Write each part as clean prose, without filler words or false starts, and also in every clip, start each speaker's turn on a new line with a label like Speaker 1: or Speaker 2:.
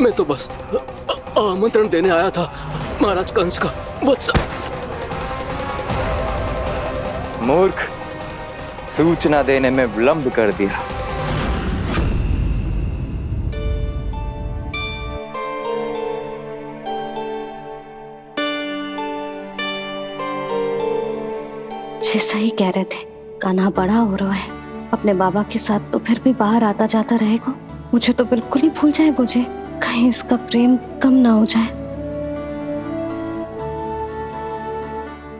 Speaker 1: मैं तो बस आमंत्रण देने आया था महाराज कंस का वत्स।
Speaker 2: मूर्ख, सूचना देने में विलंब कर दिया।
Speaker 3: जैसा ही कह रहे थे, कान्हा बड़ा हो रहा है अपने बाबा के साथ, तो फिर भी बाहर आता जाता रहेगा। मुझे तो बिल्कुल ही भूल जाए मुझे, कहीं इसका प्रेम कम ना हो जाए।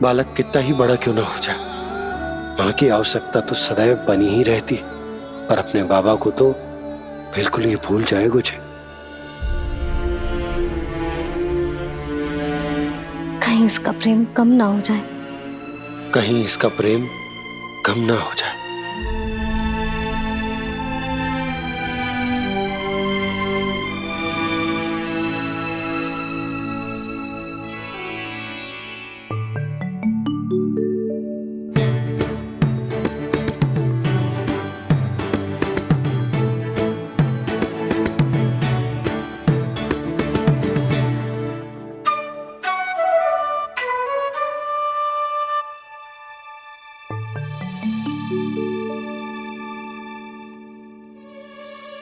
Speaker 4: बालक कितना ही बड़ा क्यों ना हो जाए, माँ की आवश्यकता तो सदैव बनी ही रहती, पर अपने बाबा को तो बिल्कुल ही भूल जाए मुझे।
Speaker 3: कहीं इसका प्रेम कम ना हो जाए,
Speaker 4: कहीं इसका प्रेम कम ना हो जाए।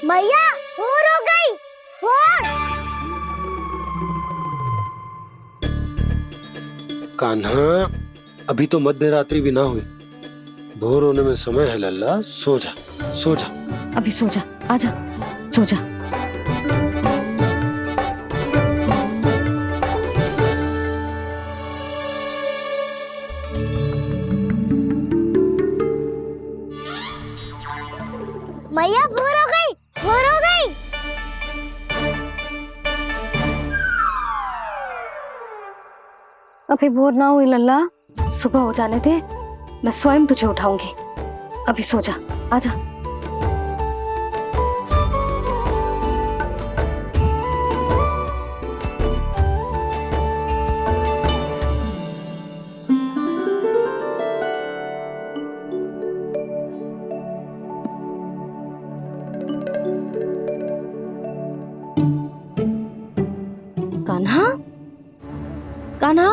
Speaker 5: मैया भोर हो गई, भोर।
Speaker 4: कान्हा, अभी तो मध्य रात्रि भी ना हुई, भोर होने में समय है लल्ला। सो जा, सो जा।
Speaker 3: अभी सो जा, आजा, सो जा।
Speaker 5: मैया भोर हो गई, भोर हो गई।
Speaker 3: अभी भोर ना हुई लल्ला, सुबह हो जाने दे, मैं स्वयं तुझे उठाऊंगी। अभी सो जा, आजा। कान्हा, कान्हा,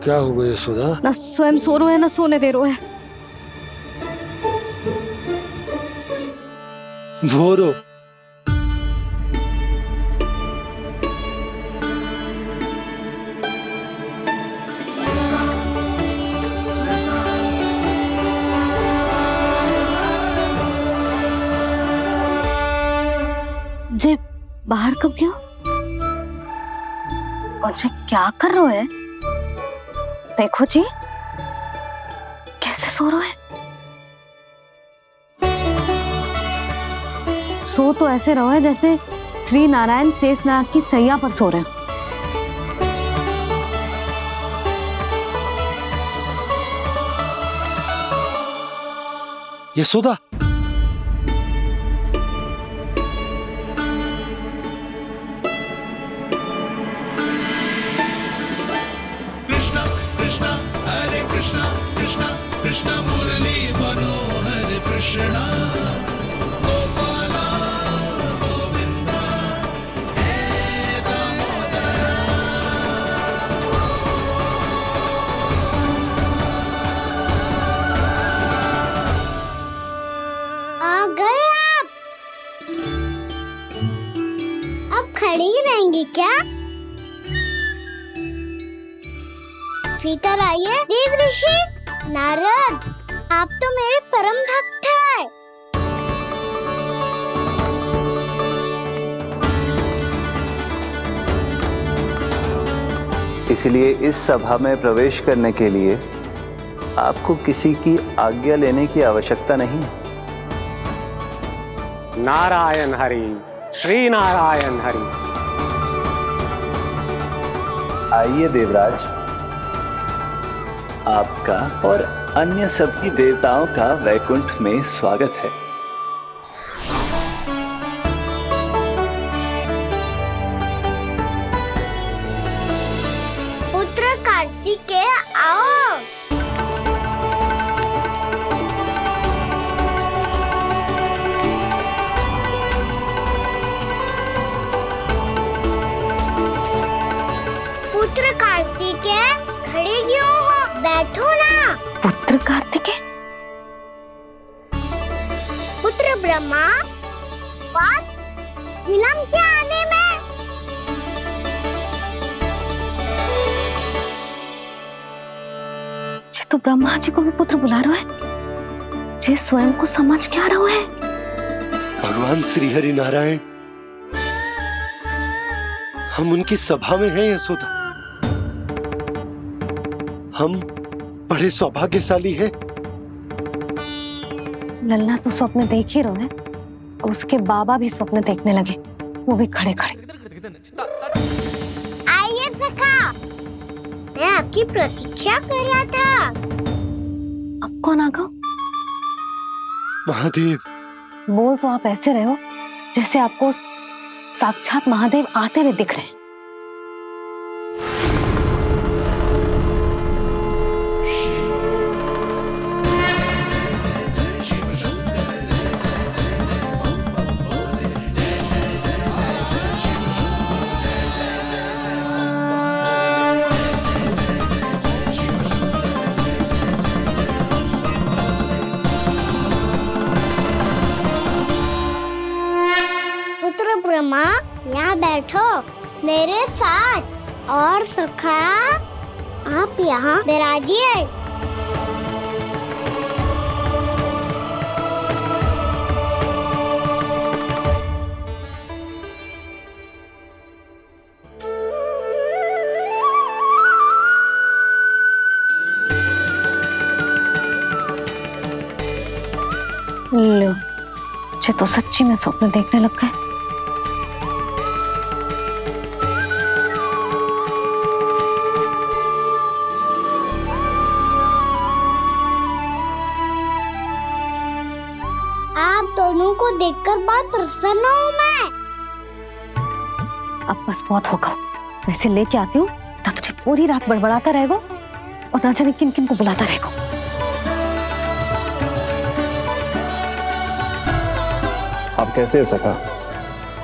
Speaker 4: क्या हो गया यशोदा?
Speaker 3: ना स्वयं सो रो है ना सोने दे रो है।
Speaker 4: भोर हो।
Speaker 3: जे बाहर कब क्यों? और जे क्या कर रहे है? देखो जी, कैसे सो रहे है। सो तो ऐसे रहो है जैसे श्री नारायण शेषनाग की सैया पर सो रहे हो।
Speaker 4: यशोदा,
Speaker 6: कृष्ण मुरली मनोहर कृष्ण गोपाला गोविंदा हे दामोदरा।
Speaker 5: आ गए आप। अब खड़ी ही रहेंगी क्या? भीतर आइए देव ऋषि। नारद, आप तो मेरे परम भक्त हैं।
Speaker 2: इसलिए इस सभा में प्रवेश करने के लिए आपको किसी की आज्ञा लेने की आवश्यकता नहीं है।
Speaker 7: नारायण हरि, श्री नारायण हरि।
Speaker 2: आइए देवराज, आपका और अन्य सभी देवताओं का वैकुंठ में स्वागत है।
Speaker 5: पुत्र कार्तिकेय आओ। बैठो ना।
Speaker 3: पुत्र कार्तिकेय,
Speaker 5: पुत्र ब्रह्मा, बात विलंब क्या आने में?
Speaker 3: जे तो ब्रह्मा जी को भी पुत्र बुला रहा है, जे स्वयं को समझ क्या रहा है।
Speaker 4: भगवान श्री हरि नारायण, हम उनकी सभा में हैं यशोदा। हम बड़े सौभाग्यशाली हैं।
Speaker 3: लल्ला तो स्वप्न देख ही रहे हैं, उसके बाबा भी स्वप्न देखने लगे, वो भी खड़े खड़े।
Speaker 5: आइए सखा, मैं आपकी प्रतीक्षा कर रहा था।
Speaker 3: अब कौन आ गया?
Speaker 4: महादेव।
Speaker 3: बोल तो आप ऐसे रहे हो जैसे आपको साक्षात महादेव आते हुए दिख रहे हैं।
Speaker 5: पुत्र ब्रह्मा, यहाँ बैठो मेरे साथ। और सखा, आप यहाँ विराजिए।
Speaker 3: लो, मुझे तो सच्ची में स्वप्न देखने लग गए।
Speaker 5: आप दोनों को देखकर बहुत प्रसन्न हूँ मैं।
Speaker 3: अब बस बहुत होगा, मैं इसे लेके आती हूँ, ना तुझे पूरी रात बड़बड़ाता रहेगा और ना जाने किन किन को बुलाता रहेगा।
Speaker 2: आप कैसे हैं सखा?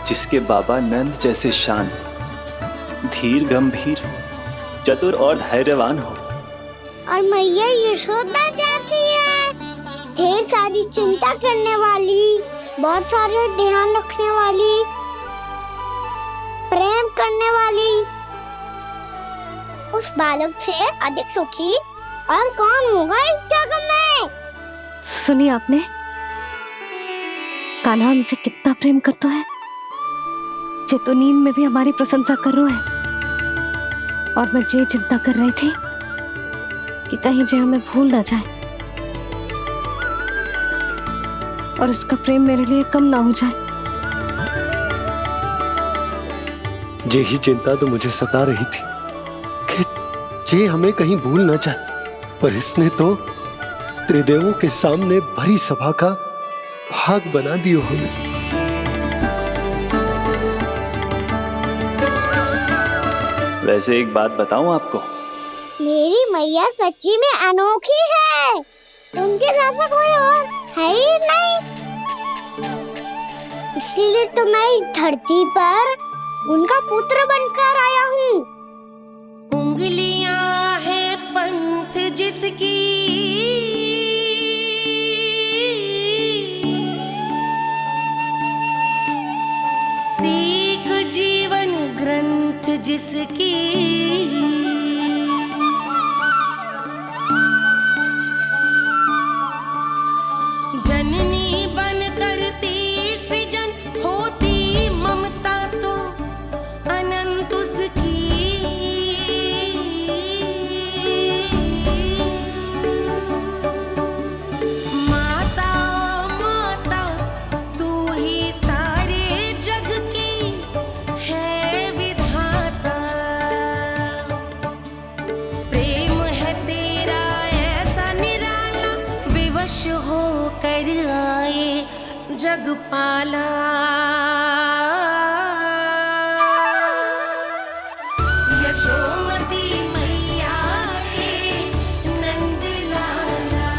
Speaker 2: जिसके बाबा नंद जैसे शांत, धीर गंभीर, चतुर और धैर्यवान हो,
Speaker 5: और मैया यशोदा जैसी है, ढेर सारी चिंता करने वाली, बहुत सारे ध्यान रखने वाली, प्रेम करने वाली। उस बालक से अधिक सुखी और कौन होगा इस जग में?
Speaker 3: सुनिए आपने, कान्हा हमसे कितना प्रेम करता है, जे तो नींद में भी हमारी प्रशंसा कर रहा है। और मैं ये चिंता कर रही थी कि कहीं जे हमें भूल ना जाए और इसका प्रेम मेरे लिए कम ना हो जाए।
Speaker 4: यही चिंता तो मुझे सता रही थी कि जे हमें कहीं भूल ना जाए, पर इसने तो त्रिदेवों के सामने भरी सभा का भाग बना दियो हमें।
Speaker 2: वैसे एक बात बताऊं आपको,
Speaker 5: मेरी मैया सच्ची में अनोखी है, उनके जैसा कोई और है ही नहीं। इसीलिए तो मैं इस धरती पर उनका पुत्र बनकर आया हूँ।
Speaker 8: उंगलियां है पंथ जिसकी, सीख जीवन ग्रंथ जिसकी, जननी बन करती सृजन होती ममता तो अनंत उसकी। माता माता तू ही सारे जग की है विधाता, प्रेम है तेरा ऐसा निराला, विवश हो कर आए जग पाला। यशोमती मैया के नंद लाला,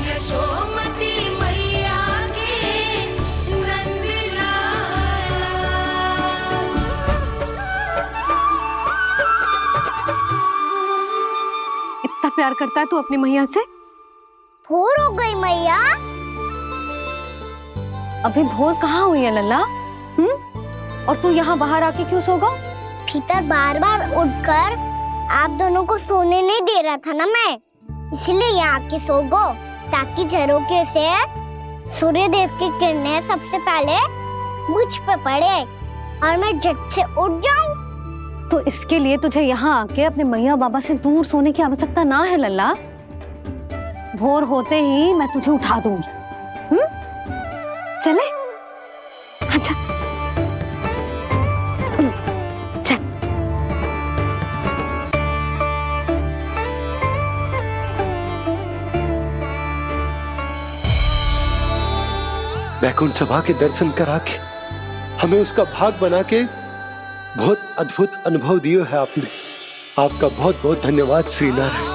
Speaker 8: यशोमती मैया के नंद लाला।
Speaker 3: प्यार करता है तू अपनी मैया से?
Speaker 5: भोर हो गई मैया।
Speaker 3: अभी भोर कहाँ हुई है लल्ला? और तू यहाँ बाहर आके क्यों सो गया?
Speaker 5: भीतर बार बार उठकर आप दोनों को सोने नहीं दे रहा था ना मैं, इसलिए यहाँ आके सो गो, ताकि झरोके से सूर्य देव की किरणें सबसे पहले मुझ पे पड़े और मैं झट से उठ जाऊं।
Speaker 3: तो इसके लिए तुझे यहाँ आके अपने मैया बाबा से दूर सोने की आवश्यकता ना है लल्ला। भोर होते ही मैं तुझे उठा दूंगी। चले? अच्छा चल।
Speaker 4: वैकुंठ सभा के दर्शन करा के हमें उसका भाग बना के बहुत अद्भुत अनुभव दिए है आपने। आपका बहुत बहुत धन्यवाद श्री नारायण।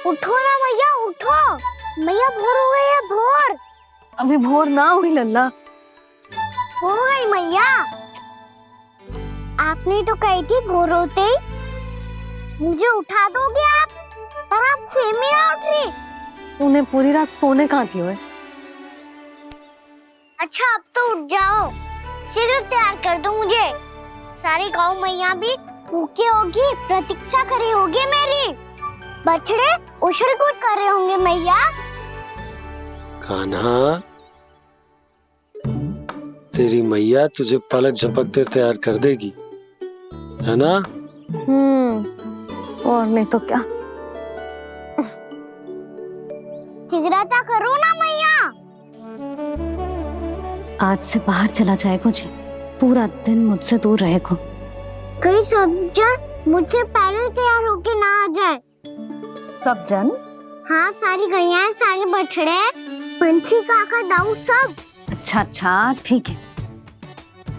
Speaker 5: उठो ना मैया, उठो। मैया भोर हो गई है, भोर।
Speaker 3: अभी भोर ना हुई लल्ला।
Speaker 5: हो गई मैया। आपने तो कही थी भोर होते ही मुझे उठा दोगे आप, पर आप सेम ही ना उठ रही।
Speaker 3: उन्हें पूरी रात सोने कहाँ थी हुए?
Speaker 5: अच्छा अब तो उठ जाओ, शीघ्र तैयार कर दो मुझे। सारी गाँव मैया भी भूखी होगी, प्रतीक्षा करे होगी मेरी। बछड़े उछल कूद कर रहे होंगे मैया।
Speaker 4: कान्हा, तेरी मैया तुझे पलक झपकते तैयार कर देगी, है ना?
Speaker 3: और नहीं तो क्या।
Speaker 5: शीघ्रता करो ना मैया।
Speaker 3: आज से बाहर चला जाएगा जी, पूरा दिन मुझसे दूर रहेगा।
Speaker 5: कहीं सब जन मुझसे पहले तैयार होके ना आ जाए।
Speaker 3: सब जन?
Speaker 5: हाँ, सारी गैया, सारे बछड़े, पंछी, काका, दाऊ सब।
Speaker 3: अच्छा अच्छा ठीक है,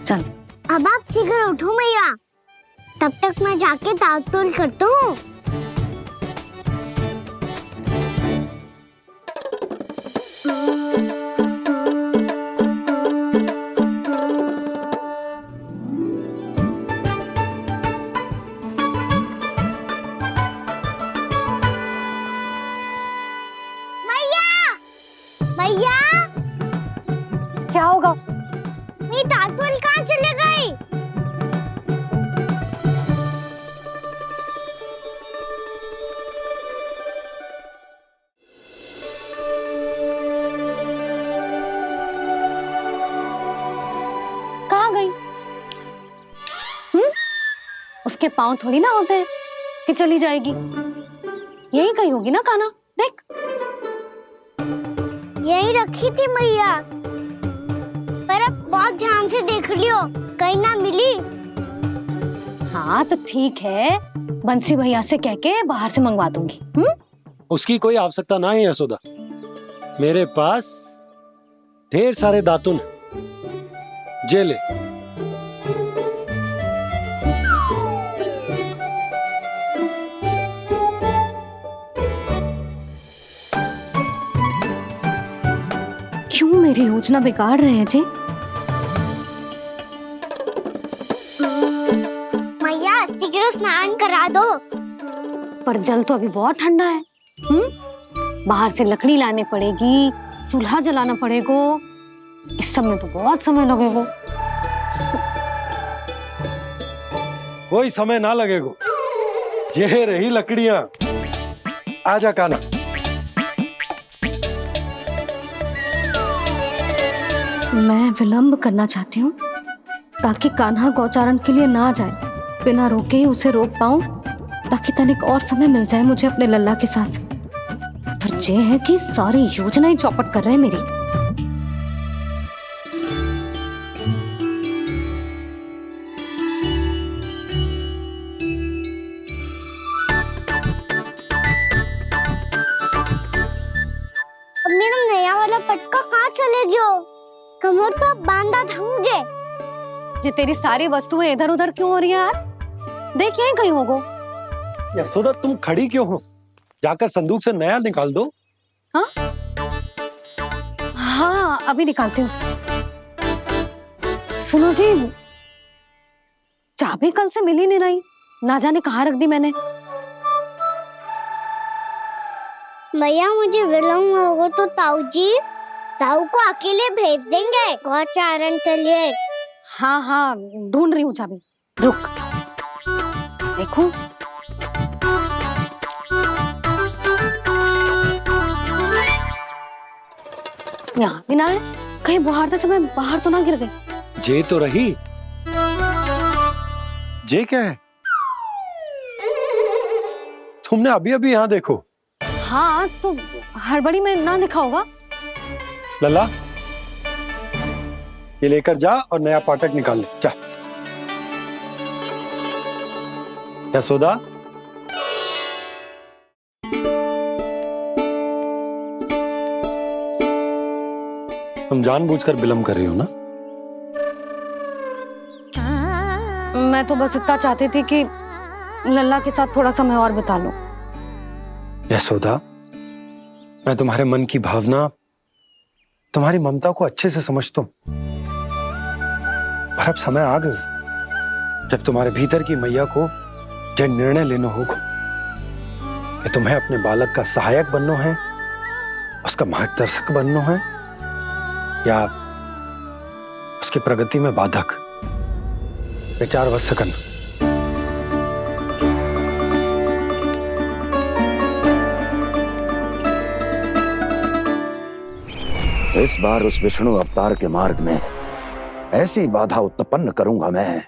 Speaker 3: चल।
Speaker 5: अब आप शीघ्र उठो मैया, तब तक मैं जाके ताल-तोल करता हूँ। मैया,
Speaker 3: क्या होगा?
Speaker 5: मेरी ताल-तोल कहाँ चले गई?
Speaker 3: कहाँ गई? उसके पाँव थोड़ी ना होते हैं कि चली जाएगी। यही कहीं होगी ना कान्हा, देख।
Speaker 5: यही रखी थी मैया, पर अब बहुत ध्यान से देख लियो, कहीं ना मिली।
Speaker 3: हाँ तो ठीक है, बंसी भैया से कह के बाहर से मंगवा दूंगी।
Speaker 4: उसकी कोई आवश्यकता ना है यशोदा, मेरे पास ढेर सारे दातुन हैं। जे ले।
Speaker 3: क्यों मेरी योजना बिगाड़ रहे हैं जी?
Speaker 5: मैया शीघ्र स्नान करा दो।
Speaker 3: पर जल तो अभी बहुत ठंडा है। बाहर से लकड़ी लानी पड़ेगी, चूल्हा जलाना पड़ेगा, इस सब में तो बहुत समय लगेगा।
Speaker 4: कोई समय ना लगेगा, ये रही लकड़ियां। आजा कान्हा।
Speaker 3: मैं विलंब करना चाहती हूँ ताकि कान्हा गौचारण के लिए ना जाए, बिना रोके ही उसे रोक पाऊं, ताकि तनिक और समय मिल जाए मुझे अपने लल्ला के साथ। पर ये है कि सारी योजना ही चौपट कर रहे हैं मेरी।
Speaker 5: काका कहाँ चले गयो? कमर पर बांधा था मुझे।
Speaker 3: जी तेरी सारी वस्तुएं इधर उधर क्यों हो रही हैं आज? देख यहीं कहीं होगो।
Speaker 4: यशोदा तुम खड़ी क्यों हो? जाकर संदूक से नया निकाल दो।
Speaker 3: हाँ हाँ अभी निकालती हूँ। सुनो जी, चाबी कल से मिल ही नहीं रही, ना जाने कहाँ रख दी मैंने।
Speaker 5: भैया मुझे विलम्ब होगा तो ताऊ को अकेले भेज देंगे गौचारण के लिए।
Speaker 3: हाँ हाँ ढूंढ रही हूँ चाबी, रुक। देखो यहाँ भी ना है, कहीं बुहारते समय बाहर तो ना गिर गई।
Speaker 4: जे तो रही। जे क्या है? तुमने अभी अभी यहाँ देखो।
Speaker 3: हाँ तो हड़बड़ी में ना दिखा होगा।
Speaker 4: लल्ला ये लेकर जा और नया पाठक निकाल ले जा। यशोदा तुम जानबूझकर विलम्ब कर रही हो ना?
Speaker 3: मैं तो बस इतना चाहती थी कि लल्ला के साथ थोड़ा समय और बिता लूं।
Speaker 4: यशोदा मैं तुम्हारे मन की भावना, तुम्हारी ममता को अच्छे से समझता हूं, पर अब समय आ गया जब तुम्हारे भीतर की मैया को जो निर्णय लेना होगा कि तुम्हें अपने बालक का सहायक बनना है, उसका मार्गदर्शक बनना है, या उसकी प्रगति में बाधक। विचार अवश्य करना।
Speaker 9: इस बार उस विष्णु अवतार के मार्ग में ऐसी बाधा उत्पन्न करूंगा मैं,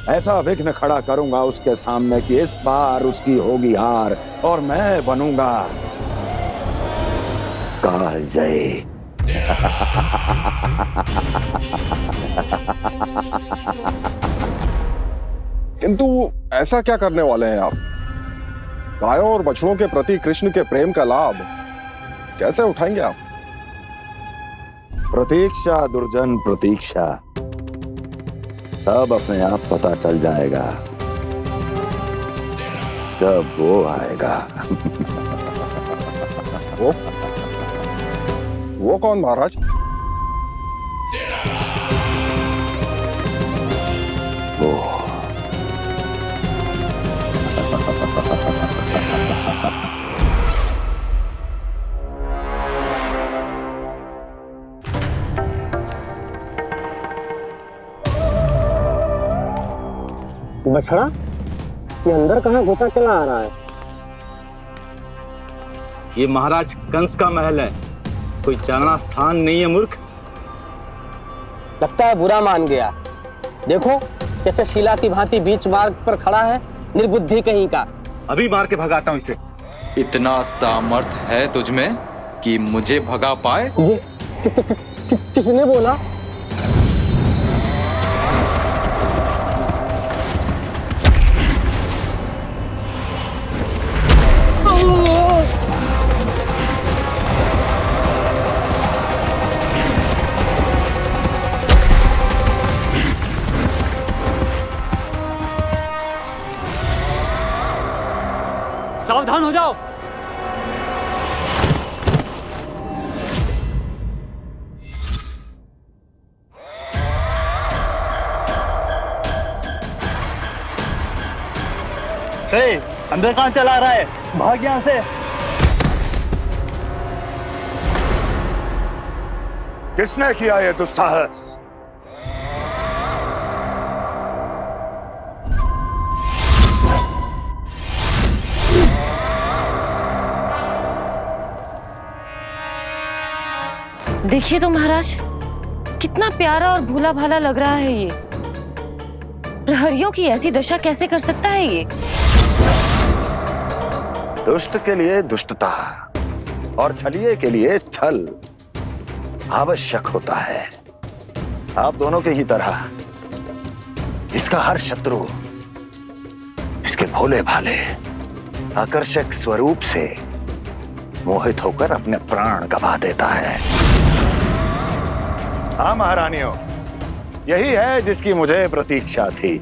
Speaker 9: ऐसा विघ्न खड़ा करूंगा उसके सामने कि इस बार उसकी होगी हार और मैं बनूंगा कालजयी।
Speaker 10: किंतु ऐसा क्या करने वाले हैं आप? गायों और बछड़ों के प्रति कृष्ण के प्रेम का लाभ कैसे उठाएंगे आप?
Speaker 9: प्रतीक्षा दुर्जन प्रतीक्षा, सब अपने आप पता चल जाएगा जब वो आएगा।
Speaker 10: वो कौन महाराज?
Speaker 9: वो
Speaker 7: बछड़ा ये अंदर कहाँ घुसा चला आ रहा है?
Speaker 2: ये महाराज कंस का महल है, कोई जाना स्थान नहीं है मूर्ख।
Speaker 7: लगता है बुरा मान गया। देखो कैसे शिला की भांति बीच मार्ग पर खड़ा है, निर्बुद्धि कहीं का।
Speaker 2: अभी मार के भगाता हूँ इसे।
Speaker 11: इतना सामर्थ है तुझमें कि मुझे भगा पाए?
Speaker 7: ये किसने बोला?
Speaker 1: सावधान हो जाओ।
Speaker 2: अंदर कहाँ चला रहा है? भाग यहाँ से।
Speaker 9: किसने किया ये दुस्साहस?
Speaker 8: देखिए तो महाराज, कितना प्यारा और भोला भाला लग रहा है ये। प्रहरियों की ऐसी दशा कैसे कर सकता है ये?
Speaker 9: दुष्ट के लिए दुष्टता और छलिए के लिए छल आवश्यक होता है। आप दोनों के ही तरह इसका हर शत्रु इसके भोले भाले आकर्षक स्वरूप से मोहित होकर अपने प्राण गंवा देता है। हाँ महारानियों, यही है जिसकी मुझे प्रतीक्षा थी।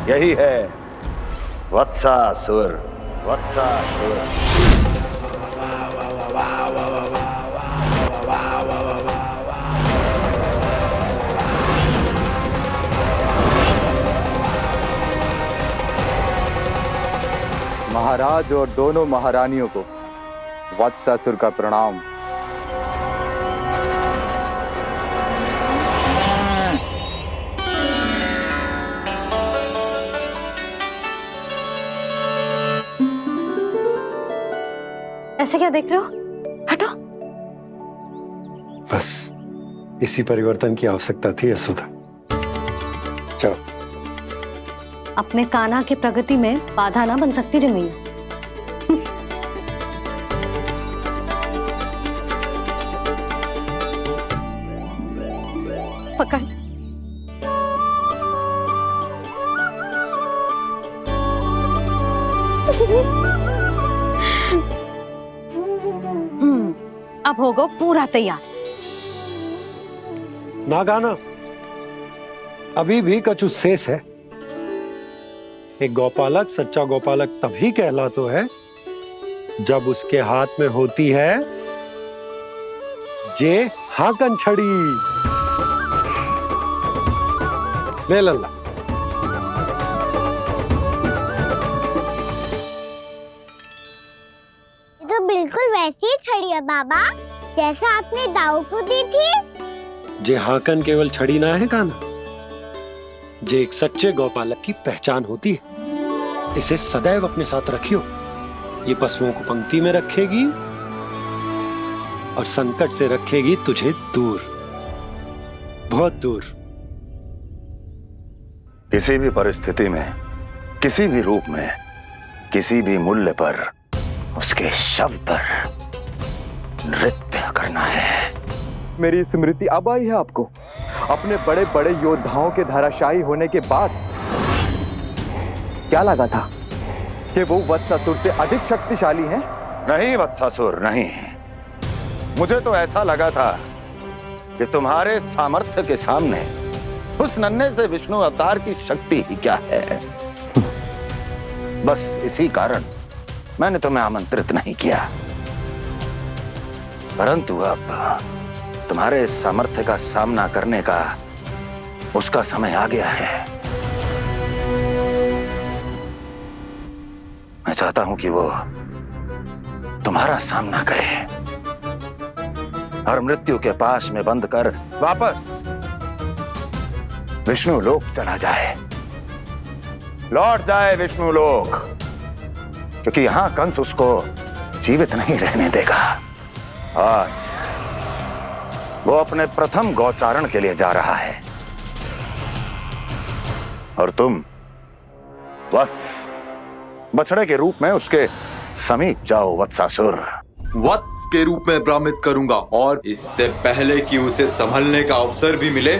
Speaker 9: यही है वत्सासुर। वत्सासुर।
Speaker 11: महाराज और दोनों महारानियों को वत्सासुर का प्रणाम।
Speaker 3: ऐसे क्या देख रहे हो? हटो।
Speaker 4: बस इसी परिवर्तन की आवश्यकता थी यशोदा। चलो।
Speaker 3: अपने कान्हा की प्रगति में बाधा ना बन सकती जमीन। पकड़। अब होगा पूरा तैयार।
Speaker 4: ना गाना, अभी भी कछु शेष है। एक गौपालक सच्चा गौपालक तभी कहलाता है जब उसके हाथ में होती है जे हाकन छड़ी। ले लल्ला।
Speaker 5: तो बिल्कुल वैसी ही छड़ी है बाबा, जैसा आपने दाऊ को दी थी।
Speaker 4: जे हाकन केवल छड़ी ना है कान्हा, जे एक सच्चे गौपालक की पहचान होती है। इसे सदैव अपने साथ रखियो। ये पशुओं को पंक्ति में रखेगी और संकट से रखेगी तुझे दूर, बहुत दूर।
Speaker 9: किसी भी परिस्थिति में, किसी भी रूप में, किसी भी मूल्य पर उसके शव पर नृत्य करना है।
Speaker 11: मेरी स्मृति अब आई है आपको? अपने बड़े बड़े योद्धाओं के धराशायी होने के बाद क्या लगा था कि वो वत्सासुर से अधिक शक्तिशाली हैं?
Speaker 9: नहीं वत्सासुर, नहीं। मुझे तो ऐसा लगा था कि तुम्हारे सामर्थ्य के सामने उस नन्हे से विष्णु अवतार की शक्ति ही क्या है। बस इसी कारण मैंने तुम्हें आमंत्रित नहीं किया। परंतु अब तुम्हारे सामर्थ्य का सामना करने का उसका समय आ गया है। मैं चाहता हूं कि वो तुम्हारा सामना करे और मृत्यु के पाश में बंद कर वापस विष्णु लोक चला जाए, लौट जाए विष्णु लोक, क्योंकि यहां कंस उसको जीवित नहीं रहने देगा। आज वो अपने प्रथम गौचारण के लिए जा रहा है और तुम वत्स बछड़े के रूप में उसके समीप जाओ वत्सासुर।
Speaker 11: वत्स के रूप में भ्रमित करूंगा और इससे पहले कि उसे संभलने का अवसर भी मिले,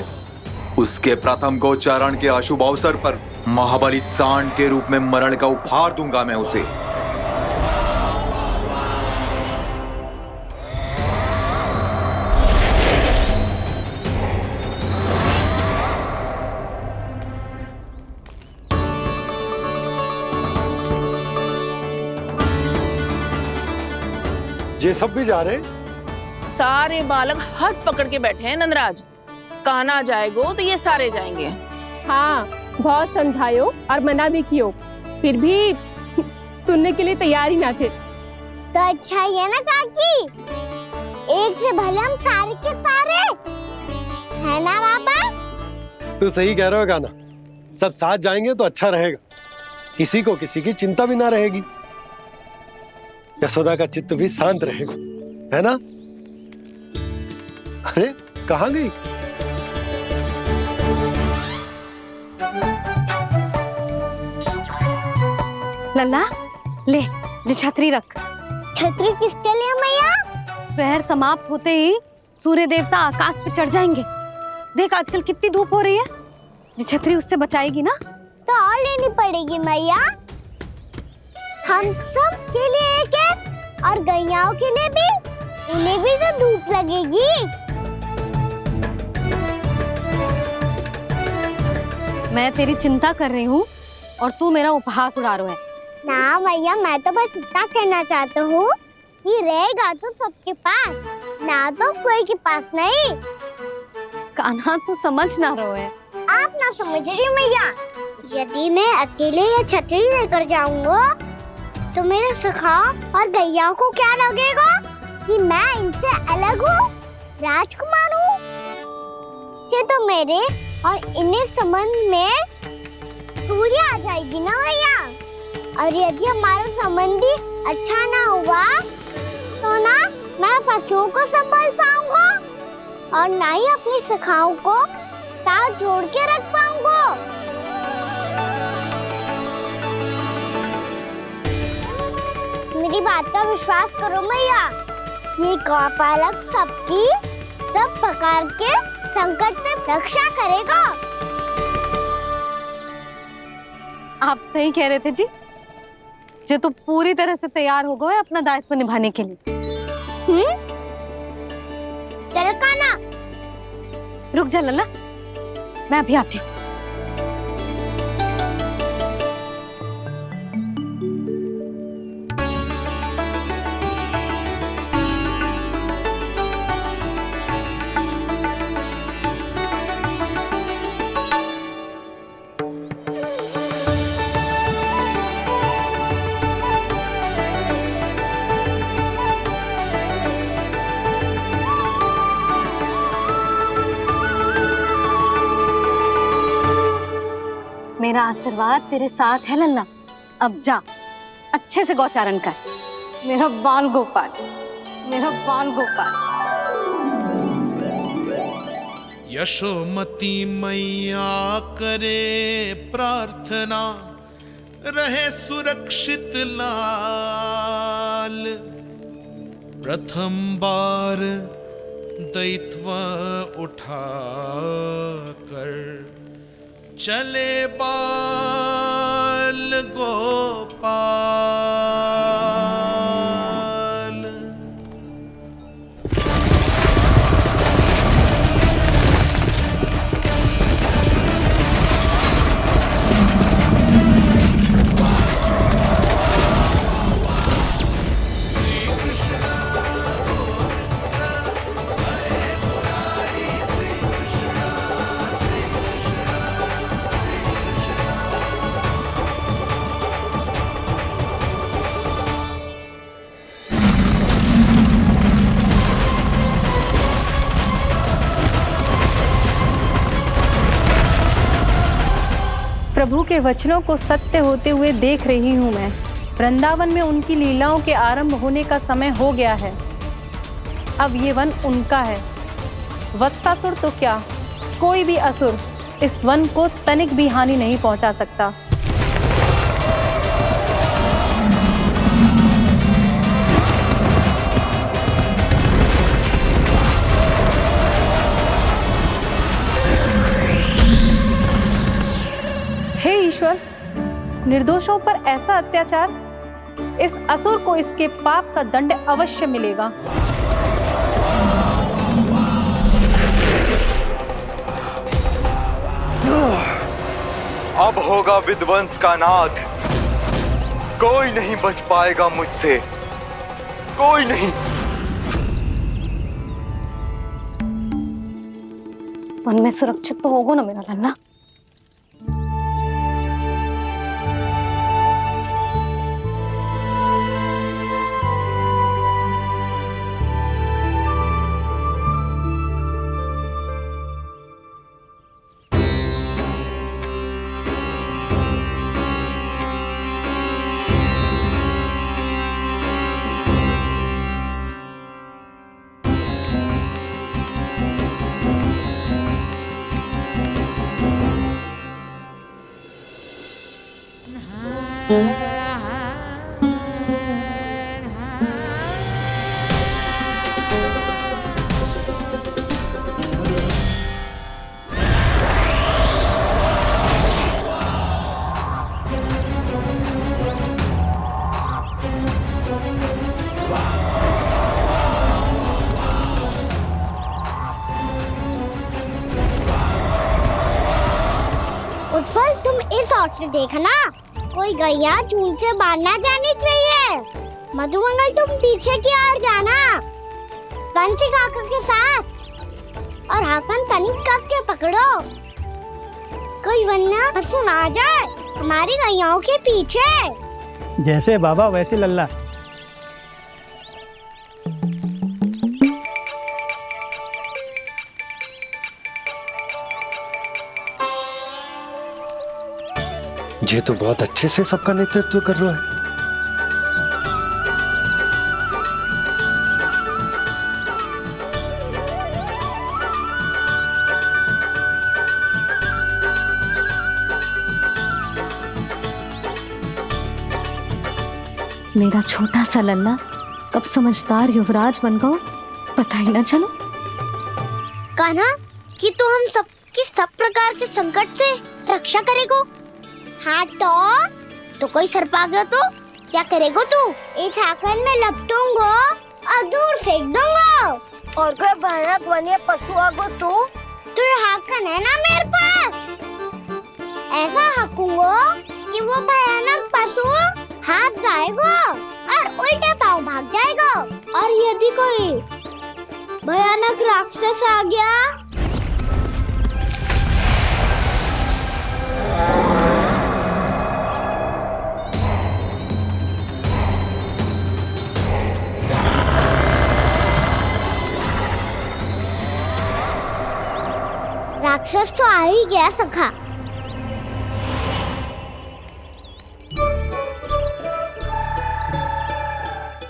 Speaker 11: उसके प्रथम गोचारण के अशुभ अवसर पर महाबली सांड के रूप में मरण का उपहार दूंगा मैं उसे।
Speaker 4: ये सब भी जा रहे?
Speaker 12: सारे बालक हाथ पकड़ के बैठे हैं नंदराज। कान्हा जाएगो तो ये सारे जाएंगे।
Speaker 13: हाँ, बहुत समझायो और मना भी कियो, फिर भी सुनने के लिए तैयार ही ना थे।
Speaker 5: तो अच्छा ही है ना काकी, एक से भले हम सारे के सारे, है ना बाबा?
Speaker 4: तू सही कह रहा हो गाना, सब साथ जाएंगे तो अच्छा रहेगा, किसी को किसी की चिंता भी ना रहेगी, यशोदा का चित्त भी शांत रहेगा, है ना? अरे कहाँ गई?
Speaker 3: लल्ला ले, जो छतरी रख।
Speaker 5: छतरी किसके लिए मैया?
Speaker 3: प्रहर समाप्त होते ही सूर्य देवता आकाश पे चढ़ जाएंगे। देख आजकल कितनी धूप हो रही है, जो छतरी उससे बचाएगी ना।
Speaker 5: तो और लेनी पड़ेगी मैया, हम सब के लिए एक एक, और गैयाओं के लिए भी, उन्हें भी तो धूप लगेगी।
Speaker 3: मैं तेरी चिंता कर रही हूँ और तू मेरा उपहास उड़ा रहा है।
Speaker 5: ना भैया, मैं तो बस इतना कहना चाहता हूँ कि रहेगा तो सबके पास, ना तो कोई के पास नहीं।
Speaker 3: कान्हा तू समझ ना रहो है।
Speaker 5: आप ना समझ रही भैया, यदि मैं अकेले ये छतरी लेकर जाऊंगा तो मेरे सखा और गैया को क्या लगेगा कि मैं इनसे अलग हूँ, राजकुमार हूँ। ये तो मेरे और इन्हें संबंध में दूरी आ जाएगी ना भैया। और यदि हमारा संबंध ही अच्छा ना हुआ तो ना मैं पशुओं को संभाल पाऊंगा और ना ही अपनी सखाओं को साथ जोड़ के रख पाऊंगा। मेरी बात का विश्वास करो भैया, ये गौपालक सबकी सब प्रकार के संकट में रक्षा करेगा।
Speaker 3: आप सही कह रहे थे जी। जो तो पूरी तरह से तैयार हो गए अपना दायित्व निभाने के लिए।
Speaker 5: चल कान्हा।
Speaker 3: रुक जा लल्ला, मैं अभी आती हूँ। मेरा आशीर्वाद तेरे साथ है लल्ला। अब जा, अच्छे से गौचारण कर। मेरा बाल गोपाल, मेरा बाल गोपाल।
Speaker 6: यशोमती मैया करे प्रार्थना, रहे सुरक्षित लाल। प्रथम बार दैत्व उठा कर चले बाल गोपाल।
Speaker 13: प्रभु के वचनों को सत्य होते हुए देख रही हूँ मैं। वृंदावन में उनकी लीलाओं के आरंभ होने का समय हो गया है। अब ये वन उनका है। वत्सासुर तो क्या, कोई भी असुर इस वन को तनिक भी हानि नहीं पहुंचा सकता। हे ईश्वर, निर्दोषों पर ऐसा अत्याचार, इस असुर को इसके पाप का दंड अवश्य मिलेगा।
Speaker 11: अब होगा विध्वंस का नाद। कोई नहीं बच पाएगा मुझसे, कोई नहीं।
Speaker 3: वन में सुरक्षित तो होगा ना मेरा लल्ला।
Speaker 5: से देखना, कोई गैया चून से बांधना जानी चाहिए। मधुमंगल तुम पीछे की ओर जाना, कंसी काका के साथ, और हाकन तनिक कस के पकड़ो, कोई वरना पशु ना जाए हमारी गैयाओं के पीछे।
Speaker 14: जैसे बाबा वैसे लल्ला।
Speaker 4: ये तो बहुत अच्छे से सबका नेतृत्व कर रहा है।
Speaker 3: मेरा छोटा सा लल्ला कब समझदार युवराज बन गो पता ही ना चलो।
Speaker 5: कान्हा, कि तू हम सबकी सब प्रकार के संकट से रक्षा करेगो। हाँ तो कोई सर्प आ गया तो क्या करेगो तू? इस हाकन में लपटूंगा और दूर फेंक दूंगा। और कोई भयानक वन्य पशु आगो तो ये हाकन है ना मेरे पास, ऐसा हाकूंगा कि वो भयानक पशु हाथ जाएगा और उल्टे पांव भाग जाएगा। और यदि कोई भयानक राक्षस आ गया राक्षस तो आ ही गया सखा।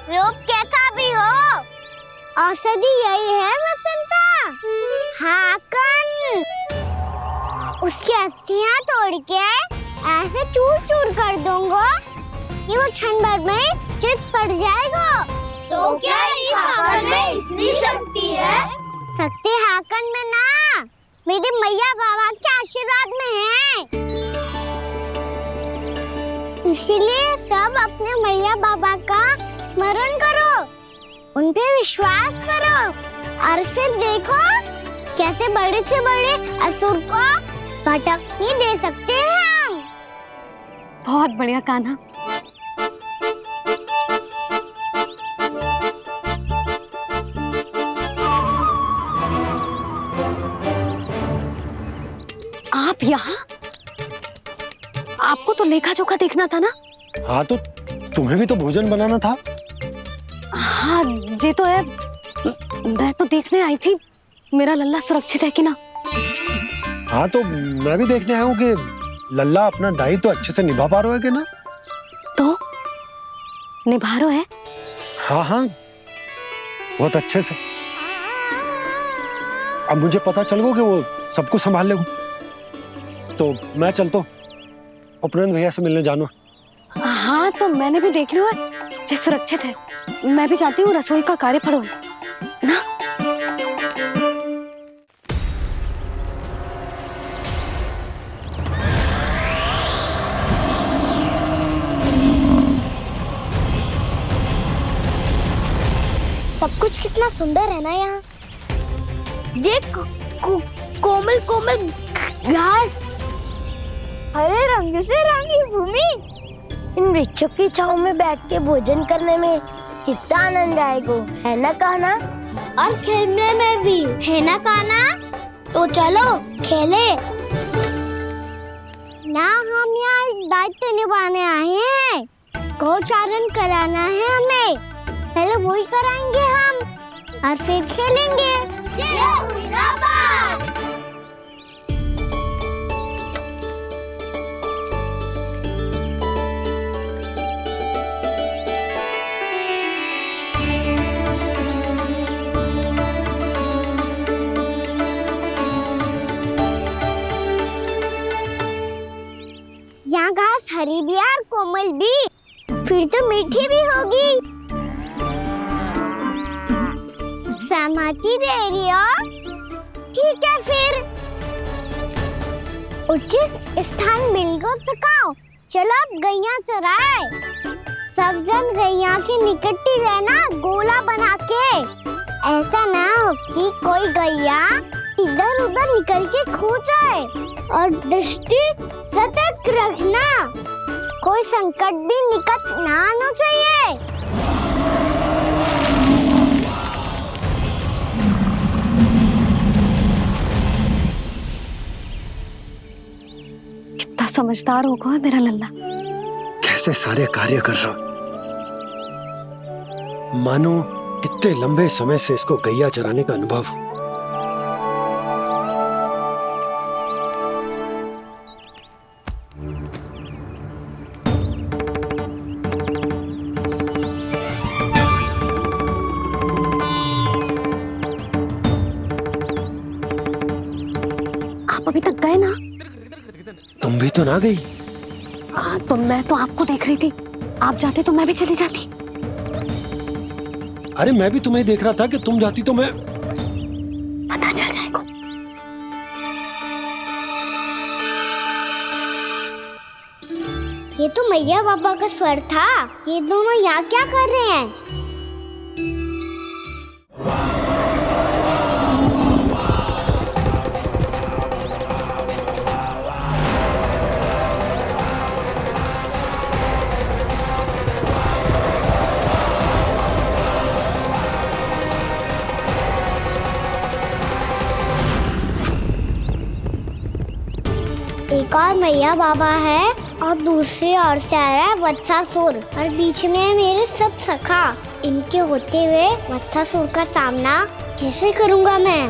Speaker 5: रूप कैसा भी हो, औषधि यही है वसंता। हाकन उसकी अस्थियां तोड़ के ऐसे चूर चूर कर दूंगा कि वो क्षण भर में चित पड़ जाएगा। तो क्या इस हाकन में इतनी शक्ति है? शक्ति हाकन में ना, मेरे मैया बाबा के आशीर्वाद में है। इसीलिए सब अपने मैया बाबा का स्मरण करो, उन पे विश्वास करो, और फिर देखो कैसे बड़े से बड़े असुर को भटकने दे सकते हैं हम।
Speaker 3: बहुत बढ़िया कान्हा। आप यहाँ? आपको तो लेखा जोखा देखना था ना?
Speaker 4: हाँ तो तुम्हें भी तो भोजन बनाना था।
Speaker 3: हाँ ये तो है, मैं तो देखने आई थी मेरा लल्ला सुरक्षित है कि ना।
Speaker 4: हाँ तो मैं भी देखने आया हूँ कि लल्ला अपना दायित्व तो अच्छे से निभा पा रहा है कि ना।
Speaker 3: तो निभा रहा है?
Speaker 4: हाँ हाँ बहुत अच्छे से। अब मुझे पता चल गया कि वो सबको संभाल लेगा। तो मैं चलता हूँ, उपनंद भैया से मिलने जाना।
Speaker 3: हाँ तो मैंने भी देख लिया जो सुरक्षित है। मैं भी चाहती हूँ रसोई का कार्य पड़ो ना।
Speaker 5: सब कुछ कितना सुंदर है ना यहाँ। देख कोमल कोमल घास, हरे रंग से रंगी भूमि, इन वृक्षों की छांव में बैठ के भोजन करने में कितना आनंद आएगा, है ना कान्हा? और खेलने में भी, है ना कान्हा? तो चलो खेले ना। हम यहाँ एक दायित्व निभाने आए हैं, गोचारण कराना है हमें। पहले वही कराएंगे हम और फिर खेलेंगे। यहाँ घास हरी भी और कोमल भी, फिर तो मीठी भी होगी। सहमति दे रही हो? ठीक है फिर उचित स्थान बिल्कुल सुखाओ। चलो अब गैया चराए। सब जन गैया के निकट ही रहना, गोला बना के। ऐसा ना हो कि कोई गैया इधर उधर निकल के खो जाए। और दृष्टि सतर्क रखना, कोई संकट भी निकट ना आना चाहिए।
Speaker 3: कितना समझदार होगा मेरा लल्ला।
Speaker 4: कैसे सारे कार्य कर रहा, मानो कितने लंबे समय से इसको गैया चराने का अनुभव हो।
Speaker 3: आप अभी तक गए ना?
Speaker 4: तुम भी तो ना गई।
Speaker 3: तो मैं तो आपको देख रही थी, आप जाते तो मैं भी चली जाती।
Speaker 4: अरे मैं भी तुम्हें देख रहा था कि तुम जाती तो मैं।
Speaker 3: पता चल जाएगा।
Speaker 5: ये तो मैया बाबा का स्वर था। ये दोनों यहाँ क्या कर रहे हैं? एक और मैया बाबा है और दूसरी ओर से आ रहा है वत्सासुर और बीच में है मेरे सब सखा। इनके होते हुए वत्सासुर का सामना कैसे करूंगा मैं?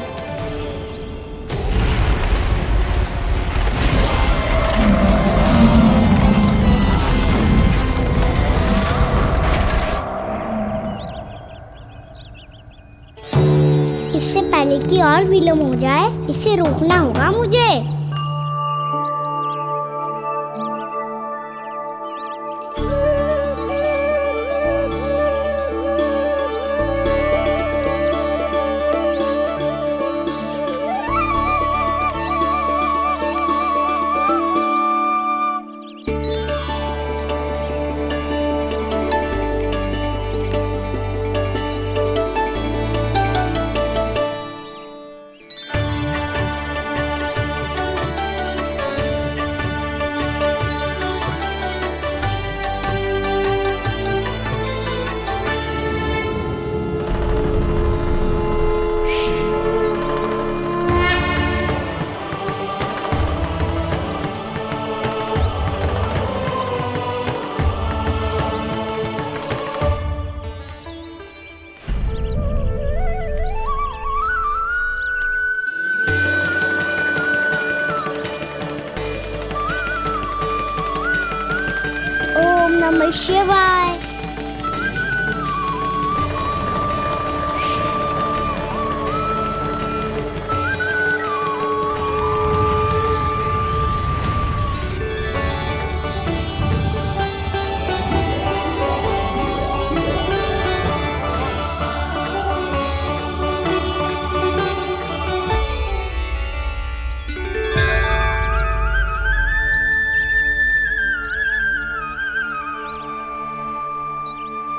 Speaker 5: इससे पहले कि और विलम्ब हो जाए, इसे रोकना होगा मुझे। ओम नमः शिवाय।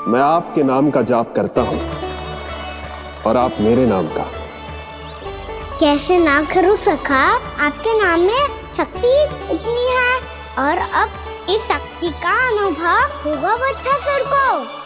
Speaker 10: मैं आपके नाम का जाप करता हूं और आप मेरे नाम का।
Speaker 5: कैसे ना करूं सखा, आपके नाम में शक्ति इतनी है और अब इस शक्ति का अनुभव होगा वत्सासुर को।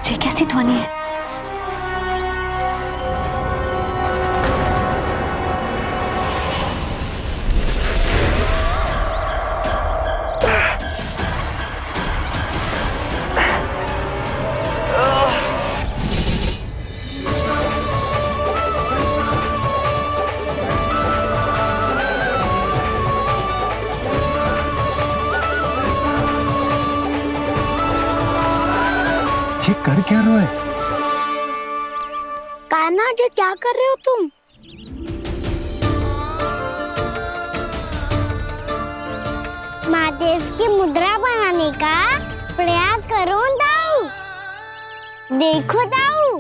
Speaker 3: ये कैसी ध्वनि है?
Speaker 4: बच्चे कर क्या रहे हो?
Speaker 5: कान्हा जी क्या कर रहे हो तुम? महादेव की मुद्रा बनाने का प्रयास करो दाऊ। देखो दाऊ,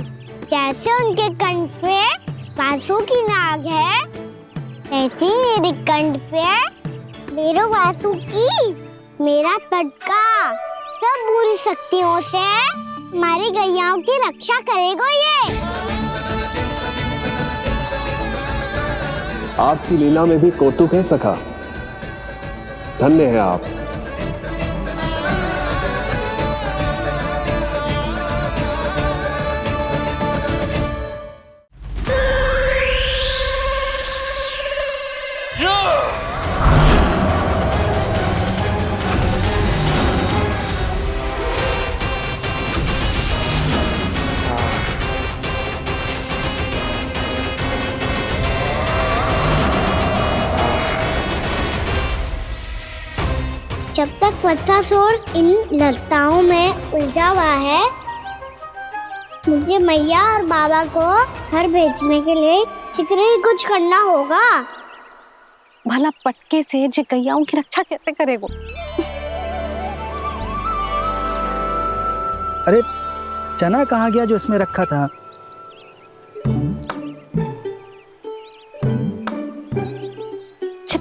Speaker 5: जैसे उनके कंठ पे वासु की नाग है, ऐसे ही मेरे कंठ पे मेरे वासु की मेरा पटका सब बुरी शक्तियों से हमारी गैयाओं की रक्षा करेगा ये।
Speaker 1: आपकी लीला में भी कौतुक है सखा। धन्य है आप।
Speaker 5: जब तक बच्चासुर इन लताओं में उलझा हुआ है, मुझे मैया और बाबा को घर भेजने के लिए शीघ्र ही कुछ करना होगा।
Speaker 3: भला पटके से जे गैयाओं की रक्षा कैसे करेगो?
Speaker 7: अरे चना कहाँ गया जो इसमें रखा था?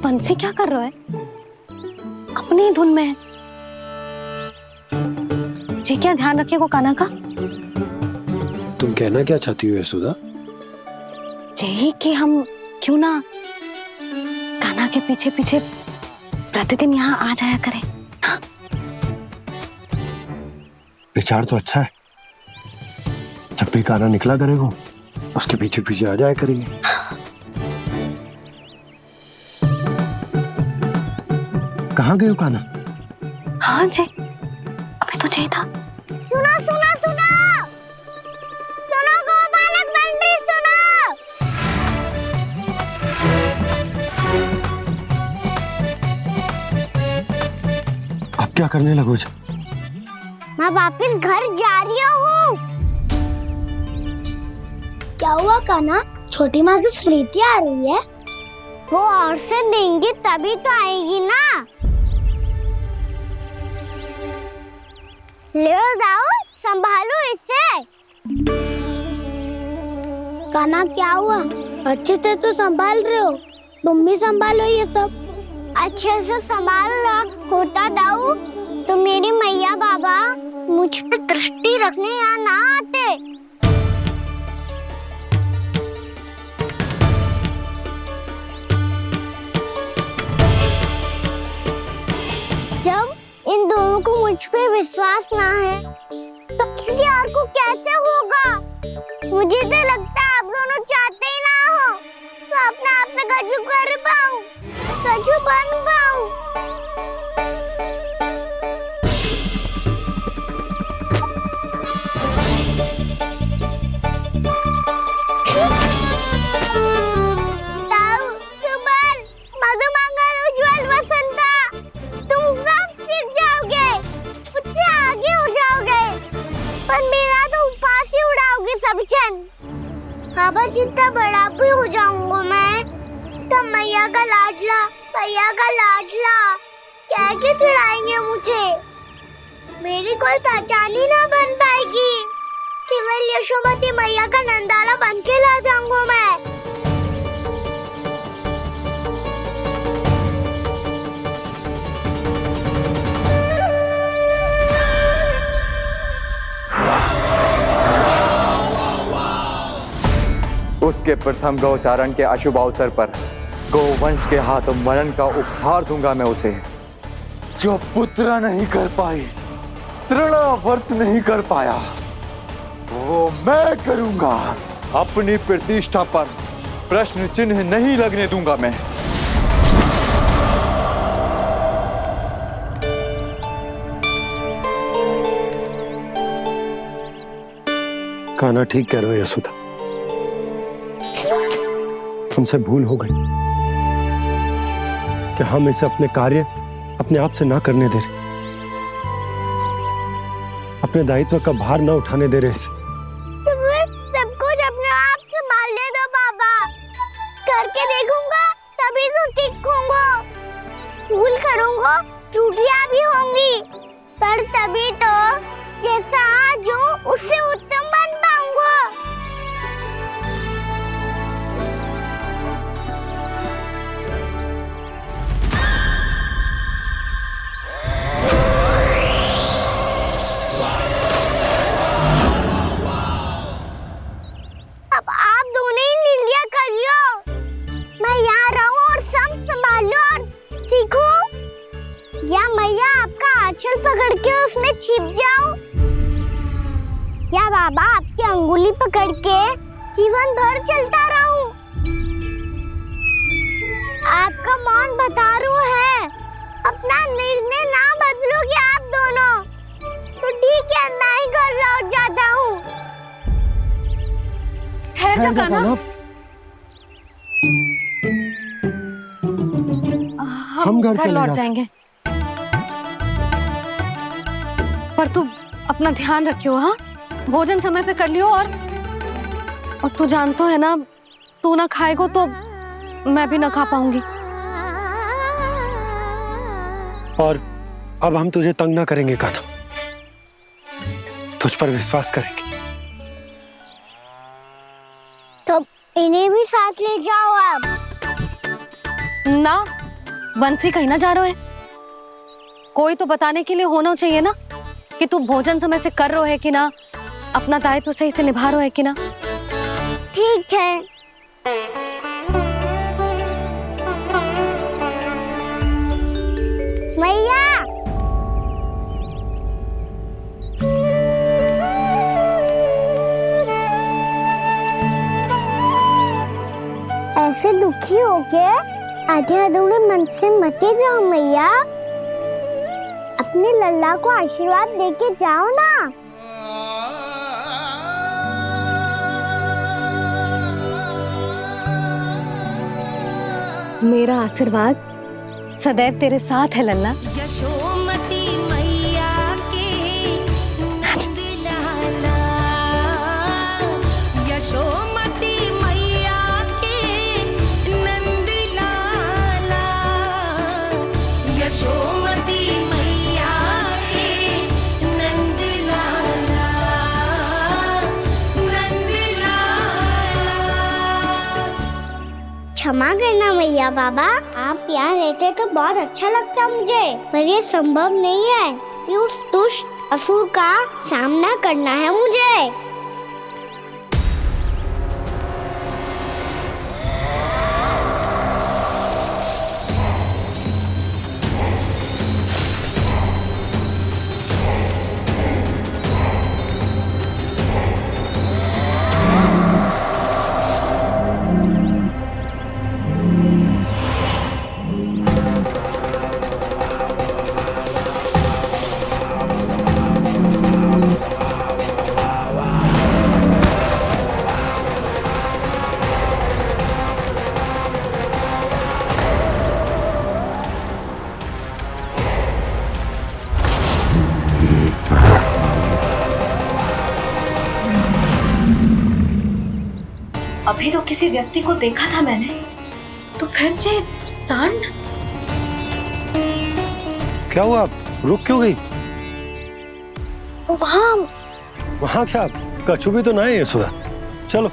Speaker 3: बंसी क्या कर रहा है? अपनी ही धुन में है। जी क्या ध्यान रखिएगा कान्हा का।
Speaker 4: तुम कहना क्या चाहती हो यशोदा?
Speaker 3: यही कि हम क्यों ना कान्हा के पीछे पीछे प्रतिदिन यहाँ आ जाया करें। हाँ?
Speaker 4: विचार तो अच्छा है। जब भी कान्हा निकला करेगा उसके पीछे पीछे आ जाया करेंगे। कहाँ गए हो कान्हा?
Speaker 3: हाँ जी, अभी तो चाहिए था।
Speaker 5: सुनो सुनो सुनो सुनो गोपालक बंटी सुनो।
Speaker 4: अब क्या करने लगोगे?
Speaker 5: मैं वापस घर जा रही हूँ। क्या हुआ कान्हा? छोटी माँ की स्मृति आ रही है। वो और से देंगी तभी तो आएगी ना। ले जाओ, संभालो इसे। कान्हा क्या हुआ? अच्छे से तो संभाल रहे हो, तुम भी संभालो ये सब। अच्छे से संभाल रहा होता दाऊ तो मेरी मैया बाबा मुझ पे दृष्टि रखने यहाँ ना आते। जब इन दोनों को मुझ पे विश्वास ना है तो किसी और को कैसे होगा? मुझे तो लगता है आप दोनों चाहते ही ना हो तो अपने आप से गजू कर पाऊं, गजू बन पाऊं। बाबा जितना बड़ा भी हो जाऊंगा मैं तब मैया का लाडला कह के चिढ़ाएंगे मुझे। मेरी कोई पहचान ही ना बन पाएगी। केवल यशोमती मैया का नंदाला बन के ला जाऊंगा मैं।
Speaker 11: उसके प्रथम गौचारण के अशुभ अवसर पर गोवंश के हाथों मरण का उपहार दूंगा मैं उसे। जो पुत्र नहीं कर पाई, तृणावर्त नहीं कर पाया, वो मैं करूंगा। अपनी प्रतिष्ठा पर प्रश्न चिन्ह नहीं लगने दूंगा मैं।
Speaker 4: कान्हा ठीक कह रहे हो यशोदा, हमसे भूल हो गई कि हम इसे अपने कार्य अपने आप से ना करने दे रहे। अब अपने दायित्व का भार न उठाने दे रहे इसे।
Speaker 5: तो फिर सब कुछ अपने आप संभालने दो बाबा। करके देखूंगा तभी तो सीखूंगा। भूल करूंगा, त्रुटियां भी होंगी, पर तभी तो जैसा आज हूं उससे उत्तम बन पाऊंगा। अब आप दोनों ही निर्णय कर लो। मैं यहाँ रहूं और सब संभालूं और सीखूं, या मैया आपका आंचल पकड़ के उसमें छिप जाऊं, या बाबा आपकी अंगुली पकड़ के जीवन भर चलता रहूं। आपका मौन बता रहा है, अपना निर्णय ना बदलोगे आप दोनों तो ठीक है, मैं ही घर लौट जाता हूँ।
Speaker 3: ठहर जा कान्हा, हम घर लौट जाएंगे, पर तू अपना ध्यान रखियो। हाँ, भोजन समय पे कर लियो। और तू जानतो है ना, तू ना खाएगो तो मैं भी ना खा पाऊंगी।
Speaker 4: और अब हम तुझे तंग ना करेंगे कान्हा, तुझ पर विश्वास करेंगे।
Speaker 5: तो इन्हें भी साथ ले जाओ अब।
Speaker 3: ना, बंसी कहीं ना जा रहे है। कोई तो बताने के लिए होना चाहिए ना कि तू भोजन समय से कर रहे है कि ना, अपना दायित्व सही से निभा रहे है कि ना।
Speaker 5: ठीक है। मैया, ऐसे दुखी होके आधे अधूरे मन से मत जाओ मैया। अपने लल्ला को आशीर्वाद देके जाओ ना।
Speaker 3: मेरा आशीर्वाद सदैव तेरे साथ है लल्ला।
Speaker 14: यशोमती मैया के नंद लाला, यशोमती मैया के नंद लाला, यशोमती मैया के नंद लाला, नंद लाला।
Speaker 5: क्षमा करना मैया बाबा, आप यहाँ रहते तो बहुत अच्छा लगता मुझे, पर ये संभव नहीं है कि उस दुष्ट असुर का सामना करना है मुझे।
Speaker 3: अभी तो किसी व्यक्ति को देखा था मैंने, तो फिर से सांड।
Speaker 4: क्या हुआ, रुक क्यों गई? वहाँ क्या, कछु भी तो ना है यशोदा। चलो।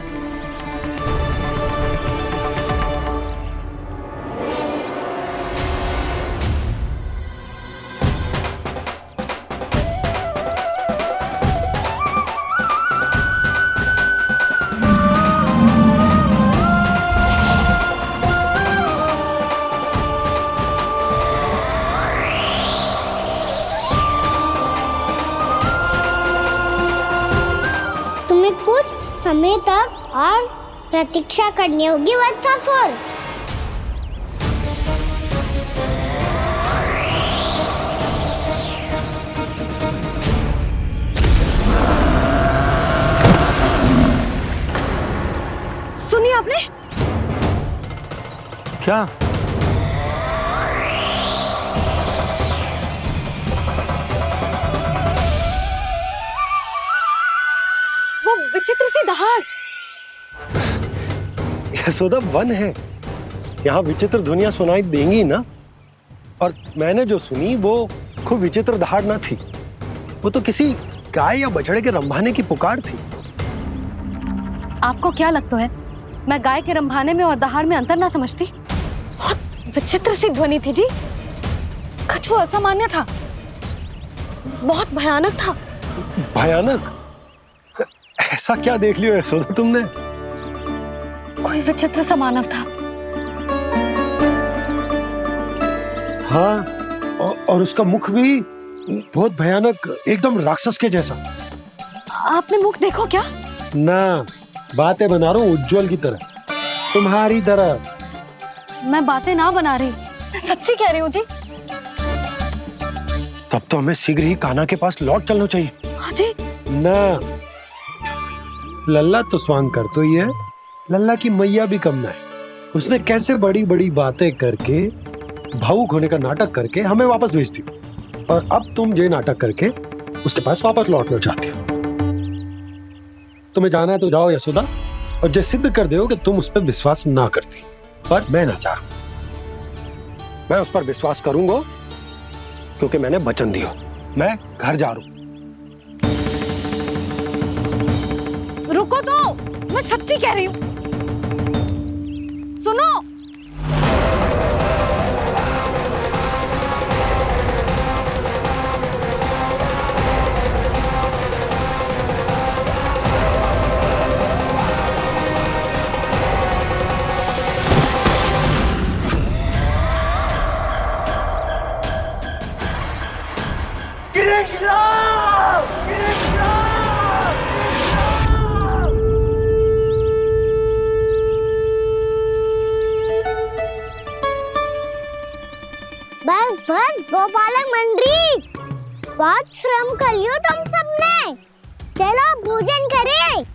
Speaker 5: कुछ समय तक और प्रतीक्षा करनी होगी वत्सासुर।
Speaker 3: सुनिए आपने
Speaker 4: क्या?
Speaker 3: विचित्र सी दहाड़।
Speaker 4: यशोदा वन है, यहाँ विचित्र ध्वनियां सुनाई देंगी ना। और मैंने जो सुनी वो खूब विचित्र दहाड़ ना थी, वो तो किसी गाय या बछड़े के रंभाने की पुकार थी।
Speaker 3: आपको क्या लगता है मैं गाय के रंभाने में और दहाड़ में अंतर ना समझती? बहुत विचित्र सी ध्वनि थी जी, कुछ वो असामान्य था, बहुत भयानक था।
Speaker 4: भयानक? ऐसा क्या देख लियो यशोदा तुमने?
Speaker 3: कोई विचित्र सा मानव था।
Speaker 4: हाँ, और उसका मुख भी बहुत भयानक, एकदम राक्षस के जैसा।
Speaker 3: आपने मुख देखो क्या?
Speaker 4: ना, बातें बना रहा हूँ उज्जवल की तरह, तुम्हारी तरह।
Speaker 3: मैं बातें ना बना रही, मैं सच्ची कह रही हूँ जी।
Speaker 4: तब तो हमें शीघ्र ही कान्हा के पास लौट चलना चाहिए।
Speaker 3: हाँ जी।
Speaker 4: ना, लल्ला तो स्वांग कर तो ही है, लल्ला की मैया भी कम ना है। उसने कैसे बड़ी बड़ी बातें करके, भावुक होने का नाटक करके हमें वापस भेज दी, और अब तुम ये नाटक करके उसके पास वापस लौटना चाहती हो। तुम्हें जाना है तो जाओ यशोदा, और ये सिद्ध कर दो कि तुम उस पर विश्वास ना करती। पर मैं ना चाहूं, मैं उस पर विश्वास करूंगा क्योंकि मैंने वचन दिया। मैं घर जा रहा हूं।
Speaker 3: रुको तो, मैं सच्ची कह रही हूँ, सुनो।
Speaker 5: बस बस गोपालक मंडली, बहुत श्रम कर लियो तुम सबने, चलो भोजन करें।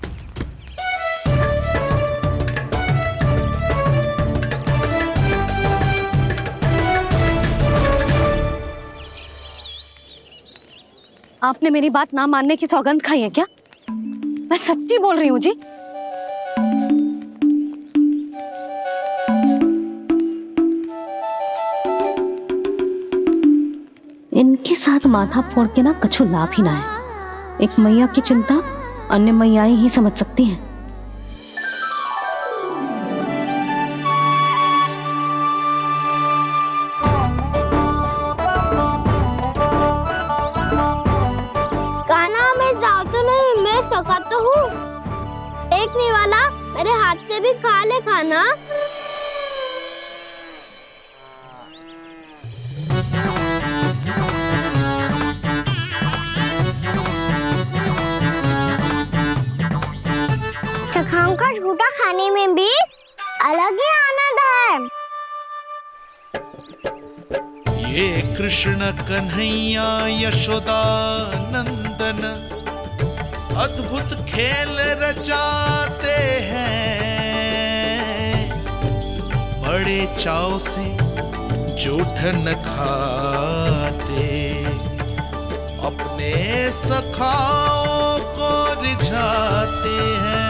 Speaker 3: आपने मेरी बात ना मानने की सौगंध खाई है क्या? मैं सच्ची बोल रही हूँ जी। इनके साथ माथा फोड़ के ना कछु लाभ ही ना है। एक मैया की चिंता अन्य मैयाएं ही समझ सकती हैं।
Speaker 5: कान्हा मैं जाओ तो नहीं, मैं सका तो हूँ। एक नहीं वाला मेरे हाथ से भी खा ले खाना। चखाओं का झूठा खाने में भी अलग ही आनंद है।
Speaker 6: ये कृष्ण कन्हैया यशोदा नंदन अद्भुत खेल रचाते हैं, बड़े चाव से जूठन खाते, अपने सखाओं को रिझाते हैं।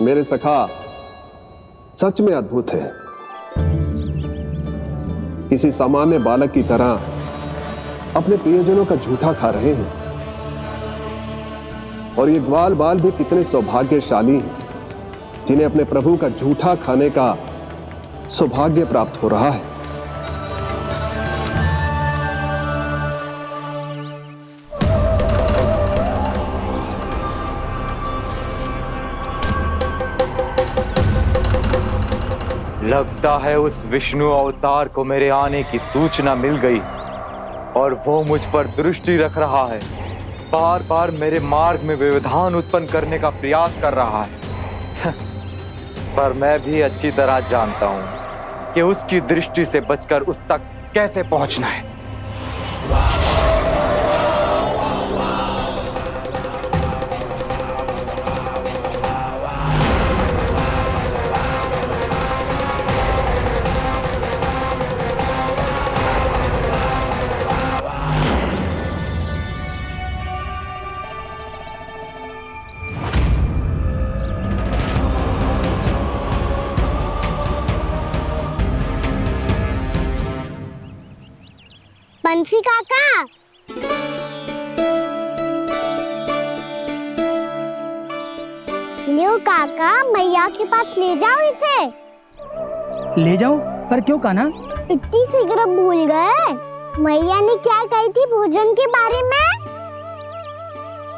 Speaker 10: मेरे सखा सच में अद्भुत है। किसी सामान्य बालक की तरह अपने प्रियजनों का झूठा खा रहे हैं, और ये ग्वाल बाल भी कितने सौभाग्यशाली हैं जिन्हें अपने प्रभु का झूठा खाने का सौभाग्य प्राप्त हो रहा है।
Speaker 11: लगता है उस विष्णु अवतार को मेरे आने की सूचना मिल गई और वो मुझ पर दृष्टि रख रहा है। बार बार मेरे मार्ग में व्यवधान उत्पन्न करने का प्रयास कर रहा है। पर मैं भी अच्छी तरह जानता हूं कि उसकी दृष्टि से बचकर उस तक कैसे पहुंचना है।
Speaker 5: बंसी काका। लियो काका, मैया के पास ले जाओ इसे।
Speaker 15: ले जाओ? पर क्यों कान्हा?
Speaker 5: इतनी शीघ्र भूल गए? मैया ने क्या कही थी भोजन के बारे में?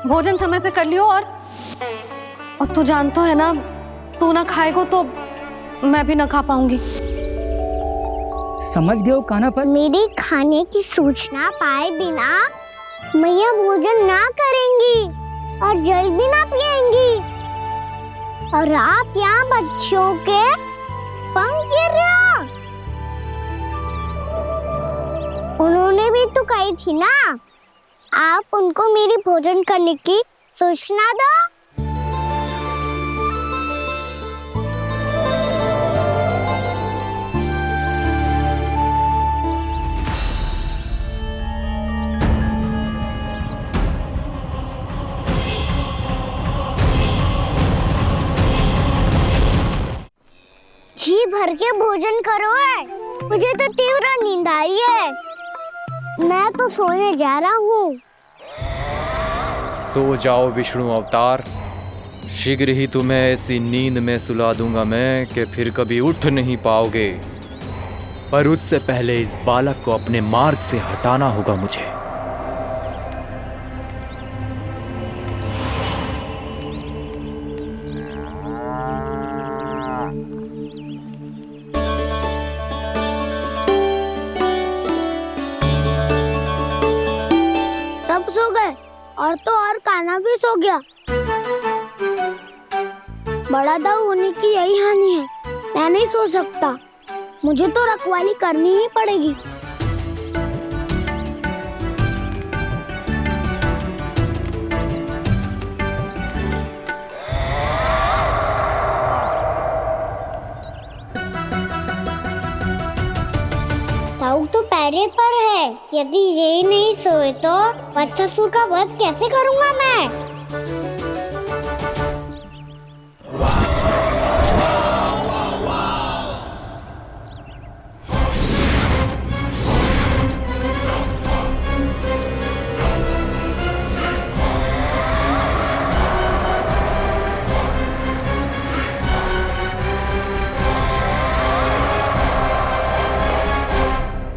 Speaker 3: भोजन समय पे कर लियो। और तू जानता है ना, तू ना खाएगा तो मैं भी ना खा पाऊंगी।
Speaker 15: समझ गए हो कान्हा? पर
Speaker 5: मेरे खाने की सूचना पाए बिना मैया भोजन ना करेंगी और जल भी ना पिएंगी। और आप यहाँ बच्चों के पंख गिर रहे हो। उन्होंने भी तो कही थी ना, आप उनको मेरी भोजन करने की सूचना दो। जी भर के भोजन करो है, मुझे तो तीव्र नींद आ रही है। मैं तो सोने जा रहा हूँ।
Speaker 11: सो जाओ विष्णु अवतार, शीघ्र ही तुम्हें ऐसी नींद में सुला दूंगा मैं कि फिर कभी उठ नहीं पाओगे। पर उससे पहले इस बालक को अपने मार्ग से हटाना होगा मुझे।
Speaker 5: सब सो गए और तो और कान्हा भी सो गया। बड़ा दाऊ होने की यही हानि है। मैं नहीं सो सकता, मुझे तो रखवाली करनी ही पड़ेगी। ताऊ तो पैरे पर है। यदि यही नहीं सोए तो बच्चासुर का वध कैसे करूंगा मैं?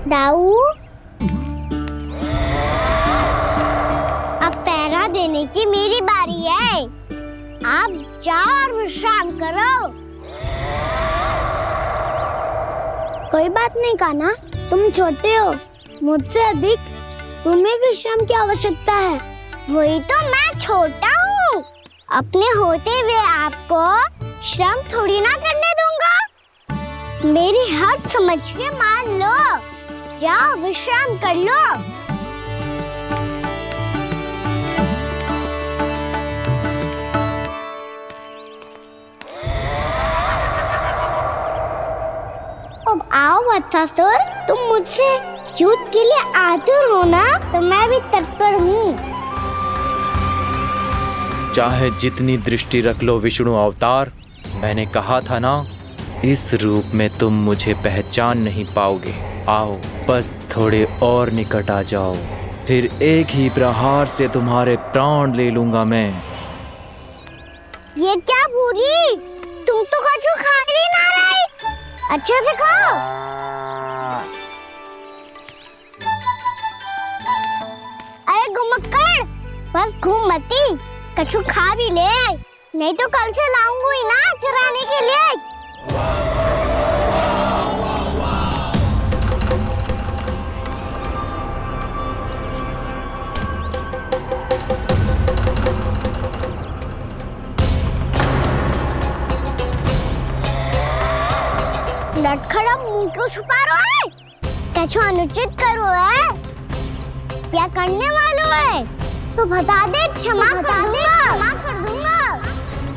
Speaker 5: दाऊ, अब पहरा देने की मेरी बारी है। आप जाओ और विश्राम करो। कोई बात नहीं कान्हा, तुम छोटे हो, मुझसे अधिक तुम्हें विश्राम की आवश्यकता है। वही तो मैं छोटा हूँ, अपने होते हुए आपको श्रम थोड़ी ना करने दूंगा। मेरी हद समझ के मान लो। जाओ विश्राम कर लो। अब आओ बच्चासुर, तुम मुझसे युद्ध के लिए आतुर हो ना, तो मैं भी तत्पर हूँ।
Speaker 11: चाहे जितनी दृष्टि रख लो विष्णु अवतार, मैंने कहा था ना, इस रूप में तुम मुझे पहचान नहीं पाओगे। आओ बस थोड़े और निकट आ जाओ, फिर एक ही प्रहार से तुम्हारे प्राण ले लूंगा मैं।
Speaker 5: ये क्या भूरी, तुम तो कछु खा ही ना रही। अच्छे से खाओ। अरे घुमक्कड़, बस घूम मती, कछु खा भी ले, नहीं तो कल से लाऊंगी ना चराने के लिए। लटखड़ा मुंह क्यों छुपा रहा है? कछु अनुचित करो है या करने वालों है तो बता दे, क्षमा कर दूंगा।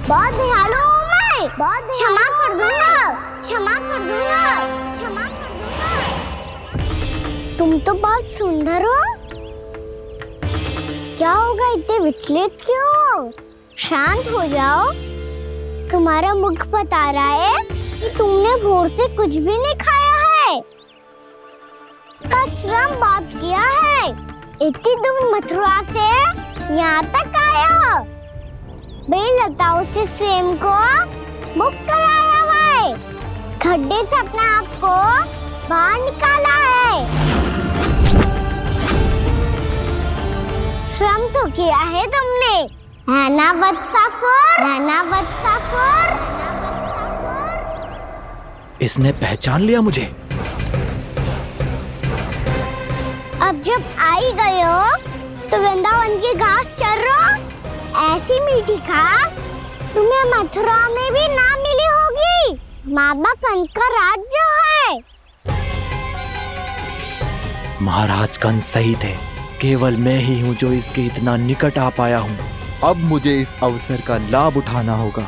Speaker 5: बहुत दयालु हूँ मैं, बहुत क्षमा कर दूंगा। तुम तो बहुत सुंदर हो। क्या होगा, इतने विचलित क्यों हो? शांत हो जाओ। तुम्हारा मुख बता रहा है कि तुमने भोर से कुछ भी नहीं खाया है। पर श्रम बहुत किया है। इतनी दूर मथुरा से यहाँ तक आया हो। बेलताओं से सेम को मुक्त कराया हुआ है। खड्डे से अपने आप को बाहर निकाला है। श्रम तो किया है तुमने, है ना वत्सासुर? है ना वत्सासुर?
Speaker 16: इसने पहचान लिया मुझे।
Speaker 5: अब जब आई गए हो तो वृंदावन की घास चर रहो। ऐसी मीठी घास तुम्हें मथुरा में भी ना मिली होगी। बाबा कंस का राज्य है।
Speaker 16: महाराज कंस सही थे, केवल मैं ही हूँ जो इसके इतना निकट आ पाया हूँ। अब मुझे इस अवसर का लाभ उठाना होगा।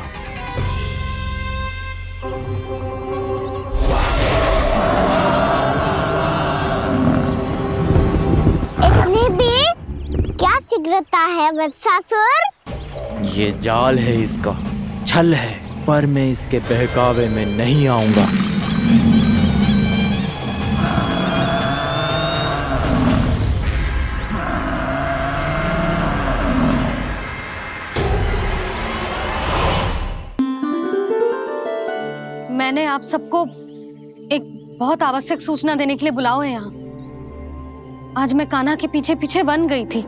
Speaker 5: इतनी भी क्या शीघ्रता है वत्सासुर?
Speaker 16: ये जाल है इसका, छल है, पर मैं इसके बहकावे में नहीं आऊंगा।
Speaker 3: मैंने आप सबको एक बहुत आवश्यक सूचना देने के लिए बुलाओ है यहाँ। आज मैं कान्हा के पीछे पीछे वन गई थी।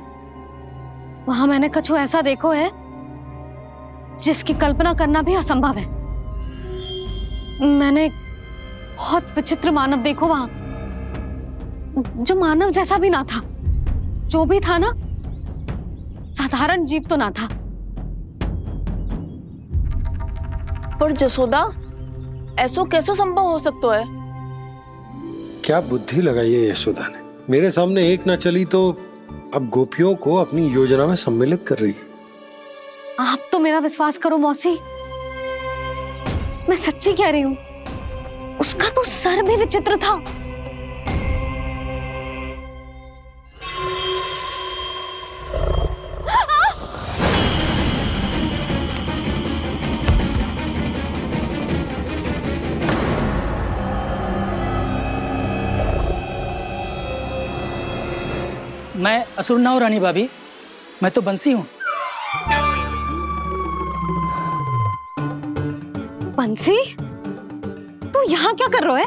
Speaker 3: वहां मैंने कछु ऐसा देखो है जिसकी कल्पना करना भी असंभव है। मैंने बहुत विचित्र मानव देखो वहां, जो मानव जैसा भी ना था। जो भी था ना, साधारण जीव तो ना था।
Speaker 12: पर जसोदा, ऐसो कैसे संभव हो सकता है?
Speaker 4: क्या बुद्धि लगाई है यशोदा ने। मेरे सामने एक ना चली तो अब गोपियों को अपनी योजना में सम्मिलित कर रही है।
Speaker 3: आप तो मेरा विश्वास करो मौसी, मैं सच्ची कह रही हूँ। उसका तो सर भी विचित्र था।
Speaker 15: मैं असुर ना हूं रानी भाभी, मैं तो बंसी हूँ।
Speaker 3: बंसी, तू यहाँ क्या कर रहा है?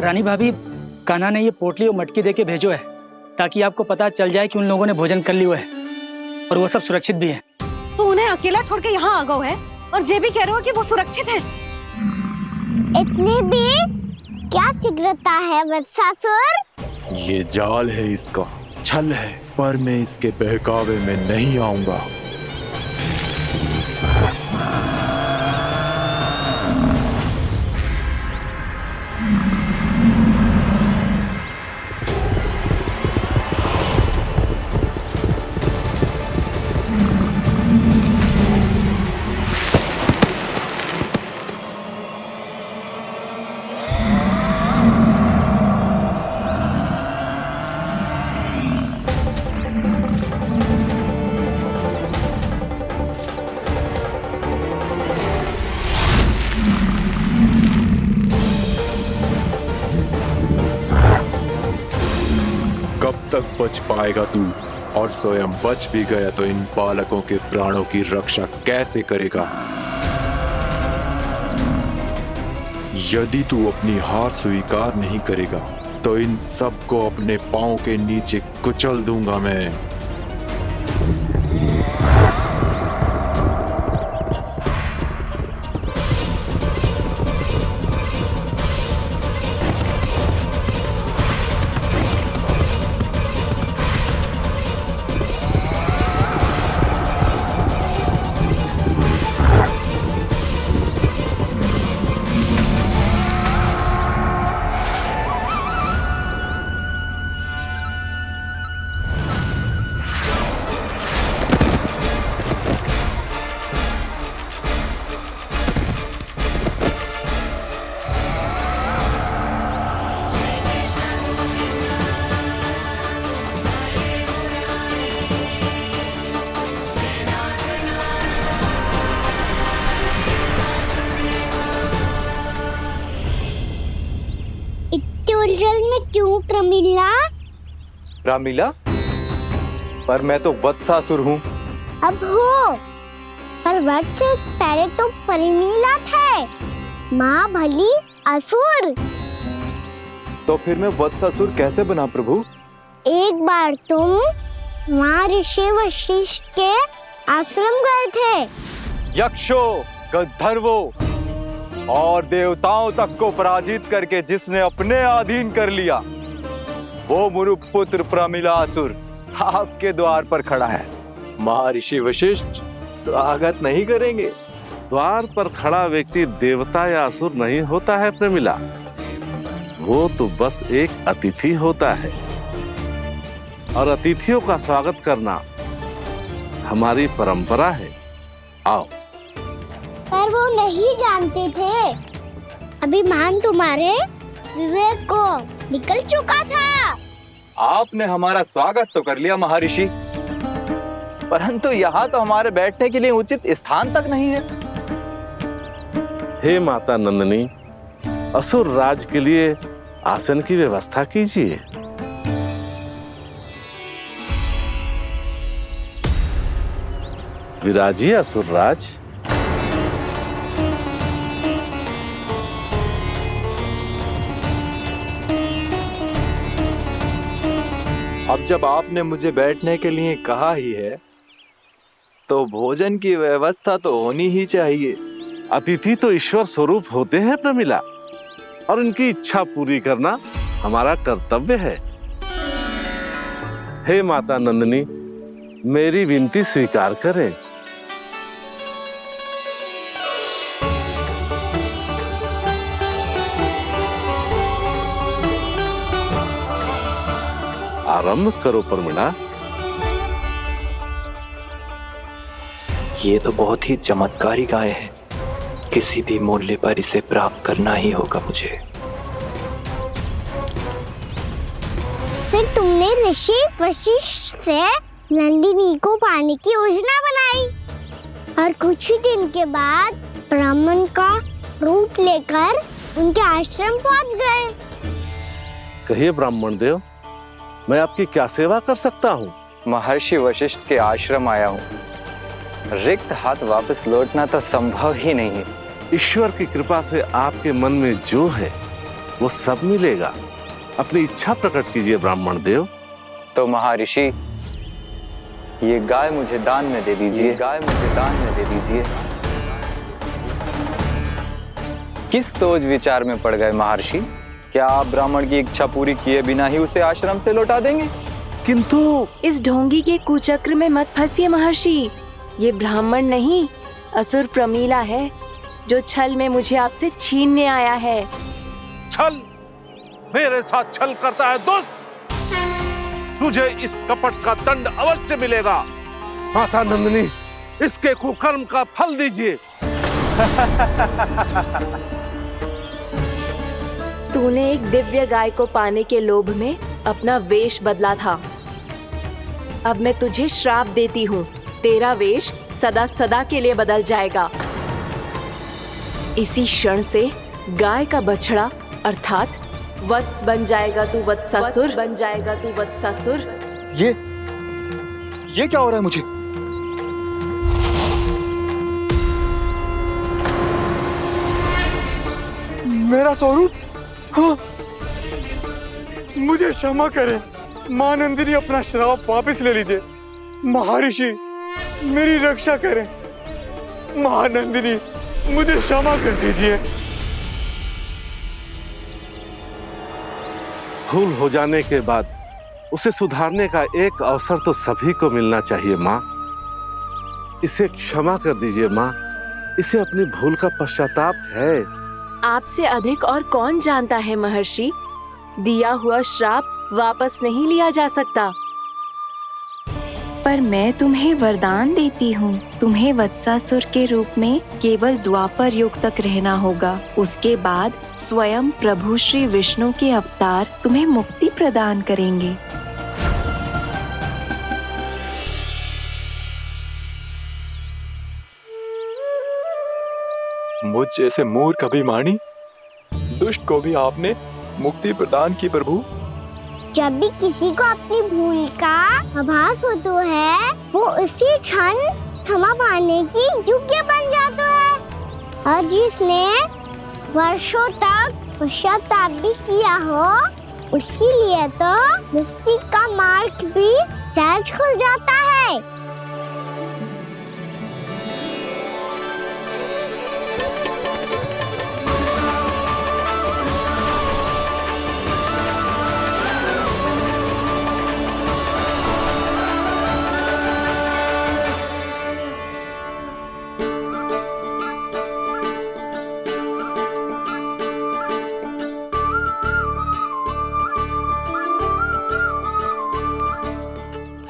Speaker 15: रानी भाभी, कान्हा ने ये पोटली और मटकी देके भेजो है ताकि आपको पता चल जाए कि उन लोगों ने भोजन कर लिया है और वो सब सुरक्षित भी है।
Speaker 3: तू उन्हें अकेला छोड़ के यहाँ आ गए है और ये भी कह रहे हो कि वो सुरक्षित है।
Speaker 5: इतनी भी क्या शीघ्रता है वत्सासुर?
Speaker 16: ये जाल है इसका, छल है, पर मैं इसके बहकावे में नहीं आऊंगा।
Speaker 11: कब तक बच पाएगा तू? और स्वयं बच भी गया तो इन बालकों के प्राणों की रक्षा कैसे करेगा? यदि तू अपनी हार स्वीकार नहीं करेगा तो इन सबको अपने पांव के नीचे कुचल दूंगा मैं।
Speaker 5: जल में क्यों प्रमिला?
Speaker 11: रामीला, पर मैं तो वत्सासुर हूँ।
Speaker 5: अब हो, पर वत्स से पहले तो प्रमिला थे, माँ भली असुर।
Speaker 11: तो फिर मैं वत्सासुर कैसे बना प्रभु?
Speaker 5: एक बार तुम वहाँ ऋषि वशिष्ठ के आश्रम गए थे।
Speaker 11: यक्षों, गंधर्वों और देवताओं तक को पराजित करके जिसने अपने अधीन कर लिया, वो मुरुपुत्र प्रमिलासुर आपके द्वार पर खड़ा है। महर्षि वशिष्ठ स्वागत नहीं करेंगे?
Speaker 17: द्वार पर खड़ा व्यक्ति देवता या असुर नहीं होता है प्रमिला, वो तो बस एक अतिथि होता है, और अतिथियों का स्वागत करना हमारी परंपरा है। आओ।
Speaker 5: पर वो नहीं जानते थे, अभिमान तुम्हारे विवेक को निकल चुका था।
Speaker 11: आपने हमारा स्वागत तो कर लिया महर्षि, परंतु यहाँ तो हमारे बैठने के लिए उचित स्थान तक नहीं है।
Speaker 17: हे माता नंदिनी, असुर राज के लिए आसन की व्यवस्था कीजिए। विराजिए असुर राज।
Speaker 11: अब जब आपने मुझे बैठने के लिए कहा ही है, तो भोजन की व्यवस्था तो होनी ही चाहिए।
Speaker 17: अतिथि तो ईश्वर स्वरूप होते हैं प्रमिला, और उनकी इच्छा पूरी करना हमारा कर्तव्य है। हे माता नंदिनी, मेरी विनती स्वीकार करें। आरंभ करो प्रमिला।
Speaker 16: ये तो बहुत ही चमत्कारी गाय है, किसी भी मूल्य पर इसे प्राप्त करना ही होगा मुझे।
Speaker 5: फिर तुमने ऋषि वशिष्ठ से नंदिनी को पाने की योजना बनाई, और कुछ ही दिन के बाद ब्राह्मण का रूप लेकर उनके आश्रम पहुंच गए।
Speaker 17: कहिए ब्राह्मण देव, मैं आपकी क्या सेवा कर सकता हूँ?
Speaker 11: महर्षि वशिष्ठ के आश्रम आया हूँ। रिक्त हाथ वापस लौटना तो संभव ही नहीं है।
Speaker 17: ईश्वर की कृपा से आपके मन में जो है वो सब मिलेगा। अपनी इच्छा प्रकट कीजिए ब्राह्मण देव।
Speaker 11: तो महर्षि, ये गाय मुझे दान में दे दीजिए। गाय मुझे दान में दे दीजिए। किस सोच विचार में पड़ गए महर्षि? क्या आप ब्राह्मण की इच्छा पूरी किए बिना ही उसे आश्रम से लौटा देंगे?
Speaker 17: किंतु
Speaker 18: इस ढोंगी के कुचक्र में मत फंसिए महर्षि। ये ब्राह्मण नहीं, असुर प्रमिला है, जो छल में मुझे आपसे छीनने आया है।
Speaker 17: छल? मेरे साथ छल करता है दुष्ट? तुझे इस कपट का दंड अवश्य मिलेगा। माता नंदिनी, इसके कुकर्म का फल दीजिए।
Speaker 18: तूने एक दिव्य गाय को पाने के लोभ में अपना वेश बदला था। अब मैं तुझे श्राप देती हूँ, तेरा वेश सदा सदा के लिए बदल जाएगा। इसी क्षण से गाय का बछड़ा अर्थात वत्स बन जाएगा तू वत्सासुर। बन जाएगा तू वत्सासुर।
Speaker 11: ये क्या हो रहा है मुझे? मेरा स्वरूप? हाँ। मुझे क्षमा करें मां नंदिनी, अपना श्राप वापस ले लीजिए। महर्षि, मेरी रक्षा करें। मां नंदिनी, मुझे क्षमा कर दीजिए।
Speaker 17: भूल हो जाने के बाद उसे सुधारने का एक अवसर तो सभी को मिलना चाहिए माँ। इसे क्षमा कर दीजिए माँ, इसे अपनी भूल का पश्चाताप है।
Speaker 18: आपसे अधिक और कौन जानता है महर्षि, दिया हुआ श्राप वापस नहीं लिया जा सकता। पर मैं तुम्हें वरदान देती हूँ, तुम्हें वत्सासुर के रूप में केवल द्वापर युग तक रहना होगा। उसके बाद स्वयं प्रभु श्री विष्णु के अवतार तुम्हें मुक्ति प्रदान करेंगे।
Speaker 11: मुझ जैसे मूर्ख अभिमानी दुष्ट को भी आपने
Speaker 16: मुक्ति प्रदान की प्रभु।
Speaker 5: जब भी किसी को अपनी भूल का आभास होता है, वो उसी क्षण क्षमा पाने की योग्य बन जाता है। और जिसने वर्षों तक पश्चाताप भी किया हो, उसके लिए तो मुक्ति का मार्ग भी सहज खुल जाता है।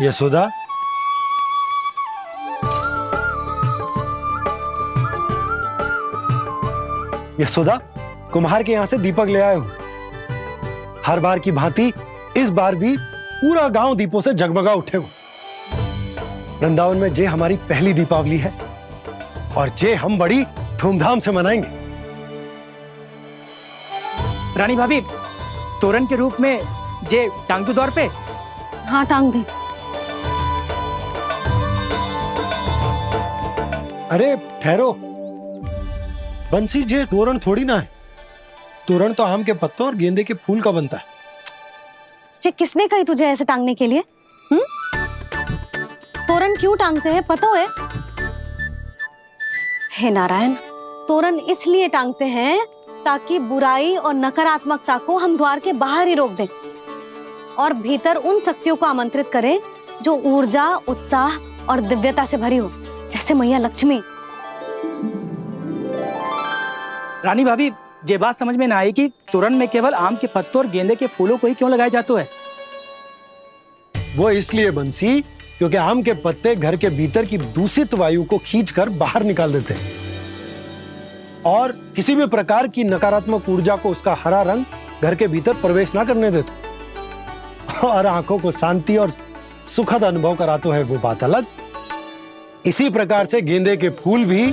Speaker 4: यशोदा, यशोदा, कुम्हार के यहां से दीपक ले आया हूं। हर बार की भांति इस बार भी पूरा गांव दीपों से जगमगा उठे हो। वृंदावन में जे हमारी पहली दीपावली है और जे हम बड़ी धूमधाम से मनाएंगे।
Speaker 15: रानी भाभी, तोरण के रूप में जे टांग दो द्वार पे।
Speaker 3: हाँ, टांग दे।
Speaker 4: अरे ठहरो, बंसी, जे तोरण थोड़ी ना है। तोरण तो आम के पत्तों और गेंदे के फूल का बनता है।
Speaker 3: जे किसने कही तुझे ऐसे टांगने के लिए? तोरण क्यों टांगते हैं पता है? हे नारायण, तोरण इसलिए टांगते हैं ताकि बुराई और नकारात्मकता को हम द्वार के बाहर ही रोक दें और भीतर उन शक्तियों को आमंत्रित करें जो ऊर्जा, उत्साह और दिव्यता से भरी हो, जैसे मैया लक्ष्मी।
Speaker 15: रानी भाभी, ये बात समझ में ना आई कि तोरण में केवल आम के पत्तों और गेंदे के फूलों को ही क्यों लगाया जाता है?
Speaker 4: वो इसलिए बंसी, क्योंकि आम के पत्ते घर के भीतर की दूषित वायु को खींचकर बाहर निकाल देते हैं और किसी भी प्रकार की नकारात्मक ऊर्जा को उसका हरा रंग घर के भीतर प्रवेश ना करने देते और आंखों को शांति और सुखद अनुभव कराते है, वो बात अलग। इसी प्रकार से गेंदे के फूल भी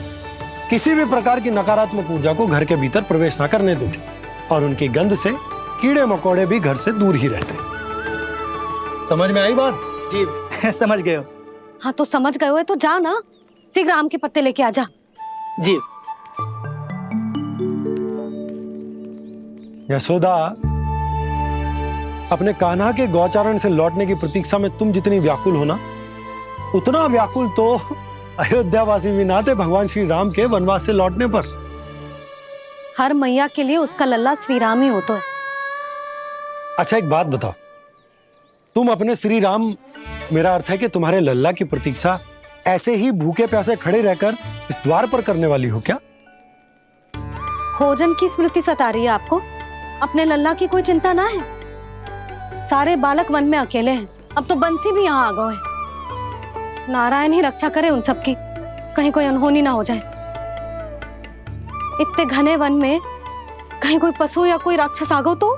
Speaker 4: किसी भी प्रकार की नकारात्मक ऊर्जा को घर के भीतर प्रवेश ना करने देते और उनकी गंध से कीड़े मकोड़े भी घर से दूर ही रहते। समझ में आई बात?
Speaker 15: जी, समझ गए हो।
Speaker 3: हाँ, तो समझ गए हो तो जा ना, शीघ्र आम के पत्ते लेके आजा।
Speaker 15: जी।
Speaker 4: यशोदा, अपने कान्हा के गौचारण से लौटने की प्रतीक्षा में तुम जितनी व्याकुल हो ना, उतना व्याकुल तो अयोध्यावासी भी ना थे भगवान श्री राम के वनवास से लौटने पर।
Speaker 3: हर मैया के लिए उसका लल्ला श्री राम ही होता है।
Speaker 4: अच्छा, एक बात बताओ, तुम अपने श्री राम, मेरा अर्थ है कि तुम्हारे लल्ला की प्रतीक्षा ऐसे ही भूखे प्यासे खड़े रहकर इस द्वार पर करने वाली हो क्या?
Speaker 3: भोजन की स्मृति सता रही है आपको? अपने लल्ला की कोई चिंता ना है। सारे बालक वन में अकेले हैं, अब तो बंसी भी यहाँ आ गए हैं। नारायण ही रक्षा करे उन सबकी, कहीं कोई अनहोनी ना हो जाए। इतने घने वन में कहीं कोई पशु या कोई राक्षस आ गो तो?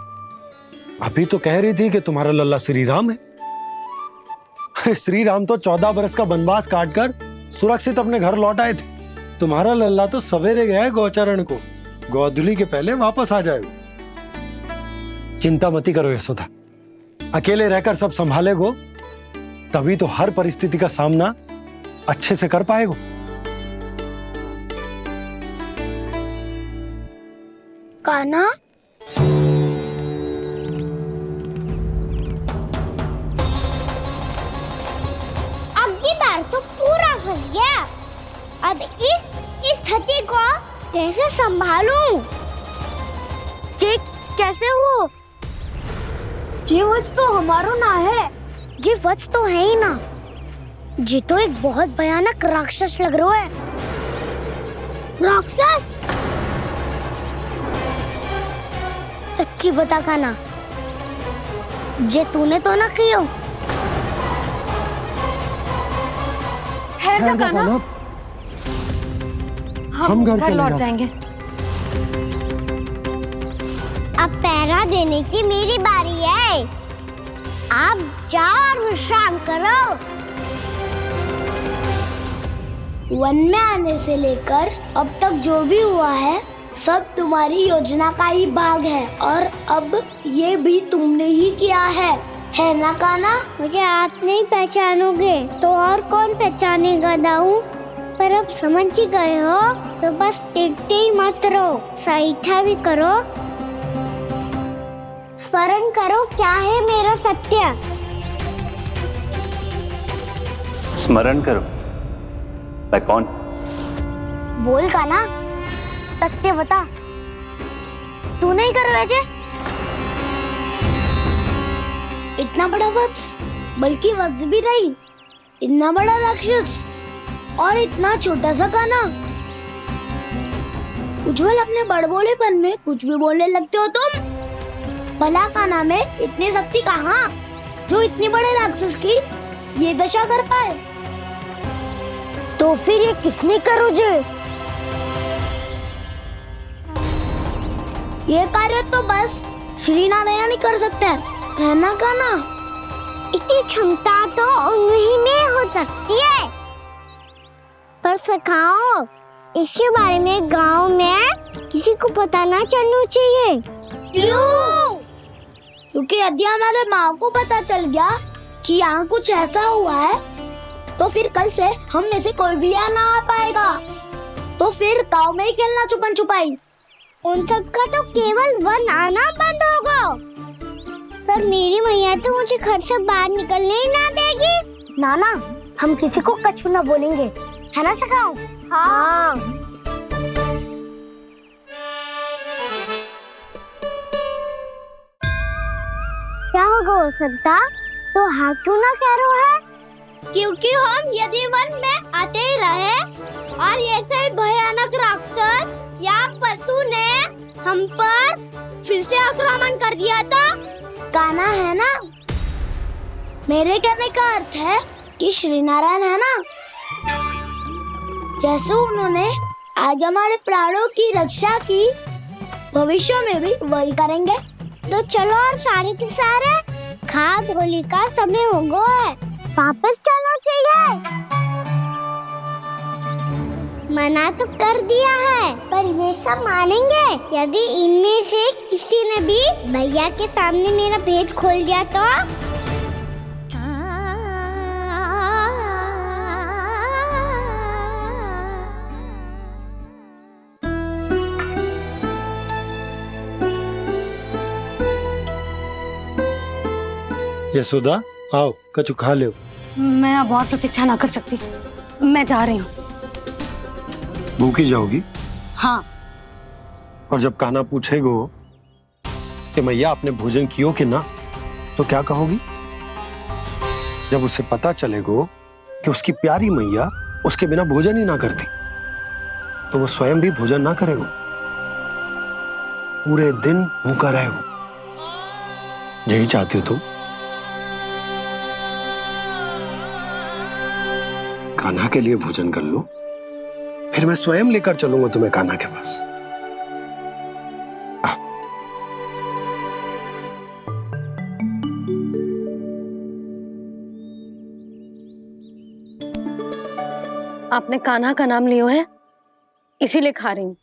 Speaker 4: अभी तो कह रही थी कि तुम्हारा लल्ला श्री राम है। श्री राम तो 14 बरस का वनवास काटकर सुरक्षित अपने घर लौट आए थे। तुम्हारा लल्ला तो सवेरे गया है गौचरण को, गोधूली के पहले वापस आ जाएगा। चिंता मती करो यशोदा, अकेले रहकर सब संभालेगो तभी तो हर परिस्थिति का सामना अच्छे से कर पाएगो।
Speaker 5: कान्हा, अब की बार तो पूरा फंस गया। अब इस स्थिति को कैसे संभालूं? जे कैसे हो? जे वच तो हमारो ना है। जे वच तो है ही ना। जे तो एक बहुत भयानक राक्षस लग रहा है। राक्षस? सच्ची बता कान्हा, जे तूने तो ना कियो?
Speaker 3: ठहर जा कान्हा, हम घर लौट जाएंगे।
Speaker 5: अब पहरा देने की मेरी बारी है। आप जाओ और विश्राम करो। वन में आने से लेकर अब तक जो भी हुआ है सब तुम्हारी योजना का ही भाग है और अब ये भी तुमने ही किया है ना कान्हा? मुझे आप नहीं पहचानोगे तो और कौन पहचानेगा दाऊ? पर अब समझ ही गए हो तो बस देखते ही मत रहो, सईठा भी करो, स्मरण करो क्या है मेरा सत्य।
Speaker 2: स्मरण करो? मैं कौन?
Speaker 5: बोल कान्हा, सत्य बता। तू नहीं करो अजय? इतना बड़ा वत्स, बल्कि वत्स भी नहीं, इतना बड़ा राक्षस और इतना छोटा सा कान्हा। उज्जवल अपने बड़बोलेपन में कुछ भी बोलने लगते हो तुम। भला कान्हा में इतनी शक्ति कहाँ जो इतने बड़े राक्षस की ये दशा कर पाए? तो फिर ये किसने करो जे? ये कार्य तो बस श्री नारायण ही कर सकते हैं, है ना कान्हा? इतनी क्षमता तो उन्हीं में हो सकती है, पर सखाओ इसके बारे में गांव में किसी को पता ना चलना चाहिए। क्यों? क्योंकि यदि हमारे माँ को पता चल गया कि यहाँ कुछ ऐसा हुआ है तो फिर कल से हम में से कोई भी यहाँ ना आ पाएगा। तो फिर गांव में ही खेलना छुपन छुपाई। उन सब का तो केवल वन आना बंद होगा, पर मेरी मैया तो मुझे घर से बाहर निकलने ही ना देगी। नाना, हम किसी को कछु ना बोलेंगे, है ना सखाओ? हाँ। क्या होगा हो सकता? तो हाँ क्यों ना कह रहा है? क्योंकि हम यदि वन में आते ही रहे और ऐसे भयानक राक्षस या पशु ने हम पर फिर से आक्रमण कर दिया तो कान्हा, है ना? मेरे कहने का अर्थ है कि श्री नारायण है ना, जैसे उन्होंने आज हमारे प्राणों की रक्षा की, भविष्य में भी वही करेंगे। तो चलो और सारे के सारे खाद होली का समय हो गया है, वापस चलना चाहिए। मना तो कर दिया है, पर ये सब मानेंगे यदि इनमें से किसी ने भी भैया के सामने मेरा भेद खोल दिया तो?
Speaker 4: यशोदा, आओ कछु खा ले।
Speaker 3: मैं अब और प्रतीक्षा ना कर सकती, मैं जा रही हूँ।
Speaker 4: भूखी जाओगी?
Speaker 3: हाँ।
Speaker 4: और जब कान्हा पूछेगो कि मैया आपने भोजन कियो कि ना, तो क्या कहोगी? जब उसे पता चलेगो कि उसकी प्यारी मैया उसके बिना भोजन ही ना करती, तो वो स्वयं भी भोजन ना करेगो, पूरे दिन भूखा रहेगो। यही चाहती हो तुम? कान्हा के लिए भोजन कर लो, फिर मैं स्वयं लेकर चलूंगा तुम्हें कान्हा के पास।
Speaker 3: आपने कान्हा का नाम लियो है, इसीलिए खा रही हूँ।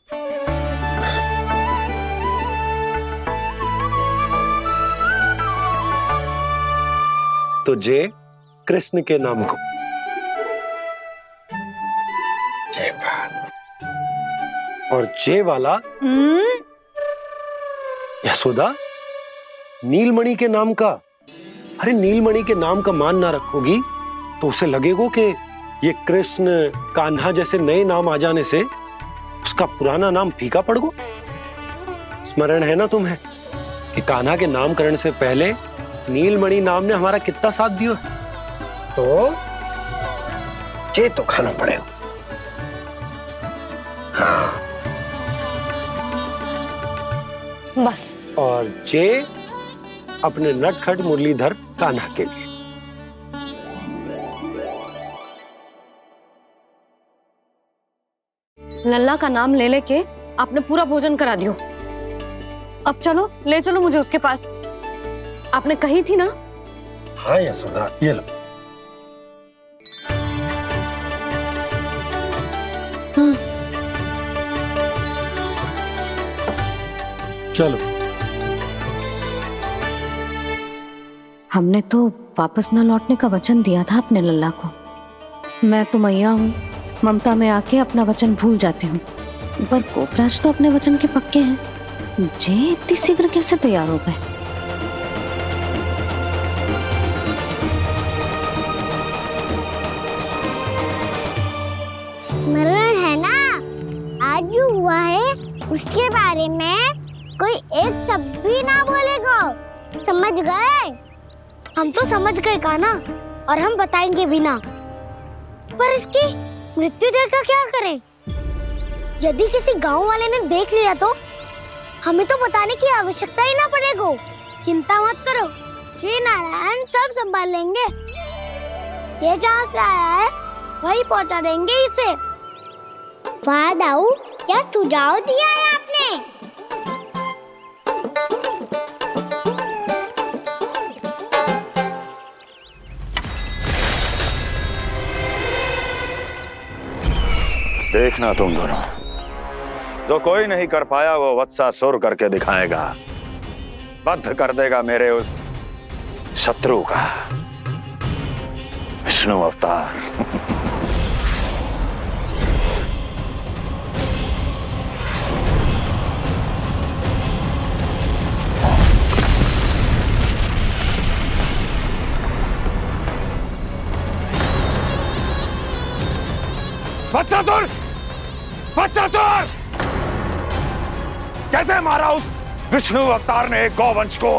Speaker 4: तो जय कृष्ण के नाम को। जय बात। और जय वाला यशोदा, नीलमणि के नाम का। अरे नीलमणि के नाम का मान ना रखोगी तो उसे लगेगा कि ये कृष्ण कान्हा जैसे नए नाम आ जाने से उसका पुराना नाम फीका पड़ गो। स्मरण है ना तुम्हें कि कान्हा के नामकरण से पहले नीलमणि नाम ने हमारा कितना साथ दिया? तो चे तो खाना पड़ेगा। हाँ।
Speaker 3: बस।
Speaker 4: और जे अपने नटखट मुरलीधर कान्हा के लिए।
Speaker 3: लल्ला का नाम ले लेके आपने पूरा भोजन करा दियो। अब चलो, ले चलो मुझे उसके पास। आपने कही थी ना?
Speaker 4: हाँ यशोदा, ये लो। चलो।
Speaker 3: हमने तो वापस न लौटने का वचन दिया था अपने लल्ला को। मैं तो मैया हूँ, ममता में आके अपना वचन भूल जाती हूँ, पर गोपराज तो अपने वचन के पक्के हैं। जे इतनी शीघ्र कैसे तैयार हो गए?
Speaker 5: मरण है ना, आज जो हुआ है उसके बारे में कोई एक शब्द भी ना बोलेगा, समझ गए?
Speaker 19: हम तो समझ गए कान्हा, और हम बताएंगे भी ना। पर इसकी मृत्यु देखकर क्या करें? यदि किसी गांव वाले ने देख लिया तो हमें तो बताने की आवश्यकता ही ना पड़ेगा। चिंता मत करो, श्री नारायण सब संभाल लेंगे। ये जहाँ से आया है वही पहुँचा देंगे इसे।
Speaker 5: वाह दाऊ, क्या सुझाव दिया है आपने?
Speaker 9: देखना तुम दोनों, जो कोई नहीं कर पाया वो वत्सासुर करके दिखाएगा। बद्ध कर देगा मेरे उस शत्रु का विष्णु अवतार।
Speaker 10: वत्सासुर! वत्सासुर! कैसे मारा उस विष्णु अवतार ने गौवंश को?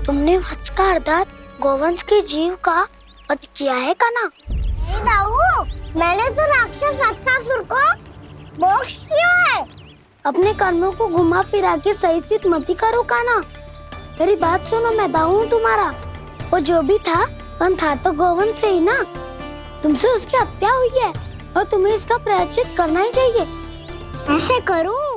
Speaker 19: तुमने वत्स का अर्थात गोवंश के जीव का वध किया है कान्हा?
Speaker 5: नहीं दाऊ, मैंने तो राक्षस वत्सासुर को मोक्ष दिया है।
Speaker 19: अपने कर्मों को घुमा फिरा के सही सिद्ध मत करो कान्हा। मेरी बात सुनो, मैं दाऊ हूँ तुम्हारा। वो जो भी था पण था तो गोवंश से ही ना। तुमसे उसकी हत्या हुई है और तुम्हें इसका प्रायश्चित करना ही चाहिए।
Speaker 5: ऐसे करूं?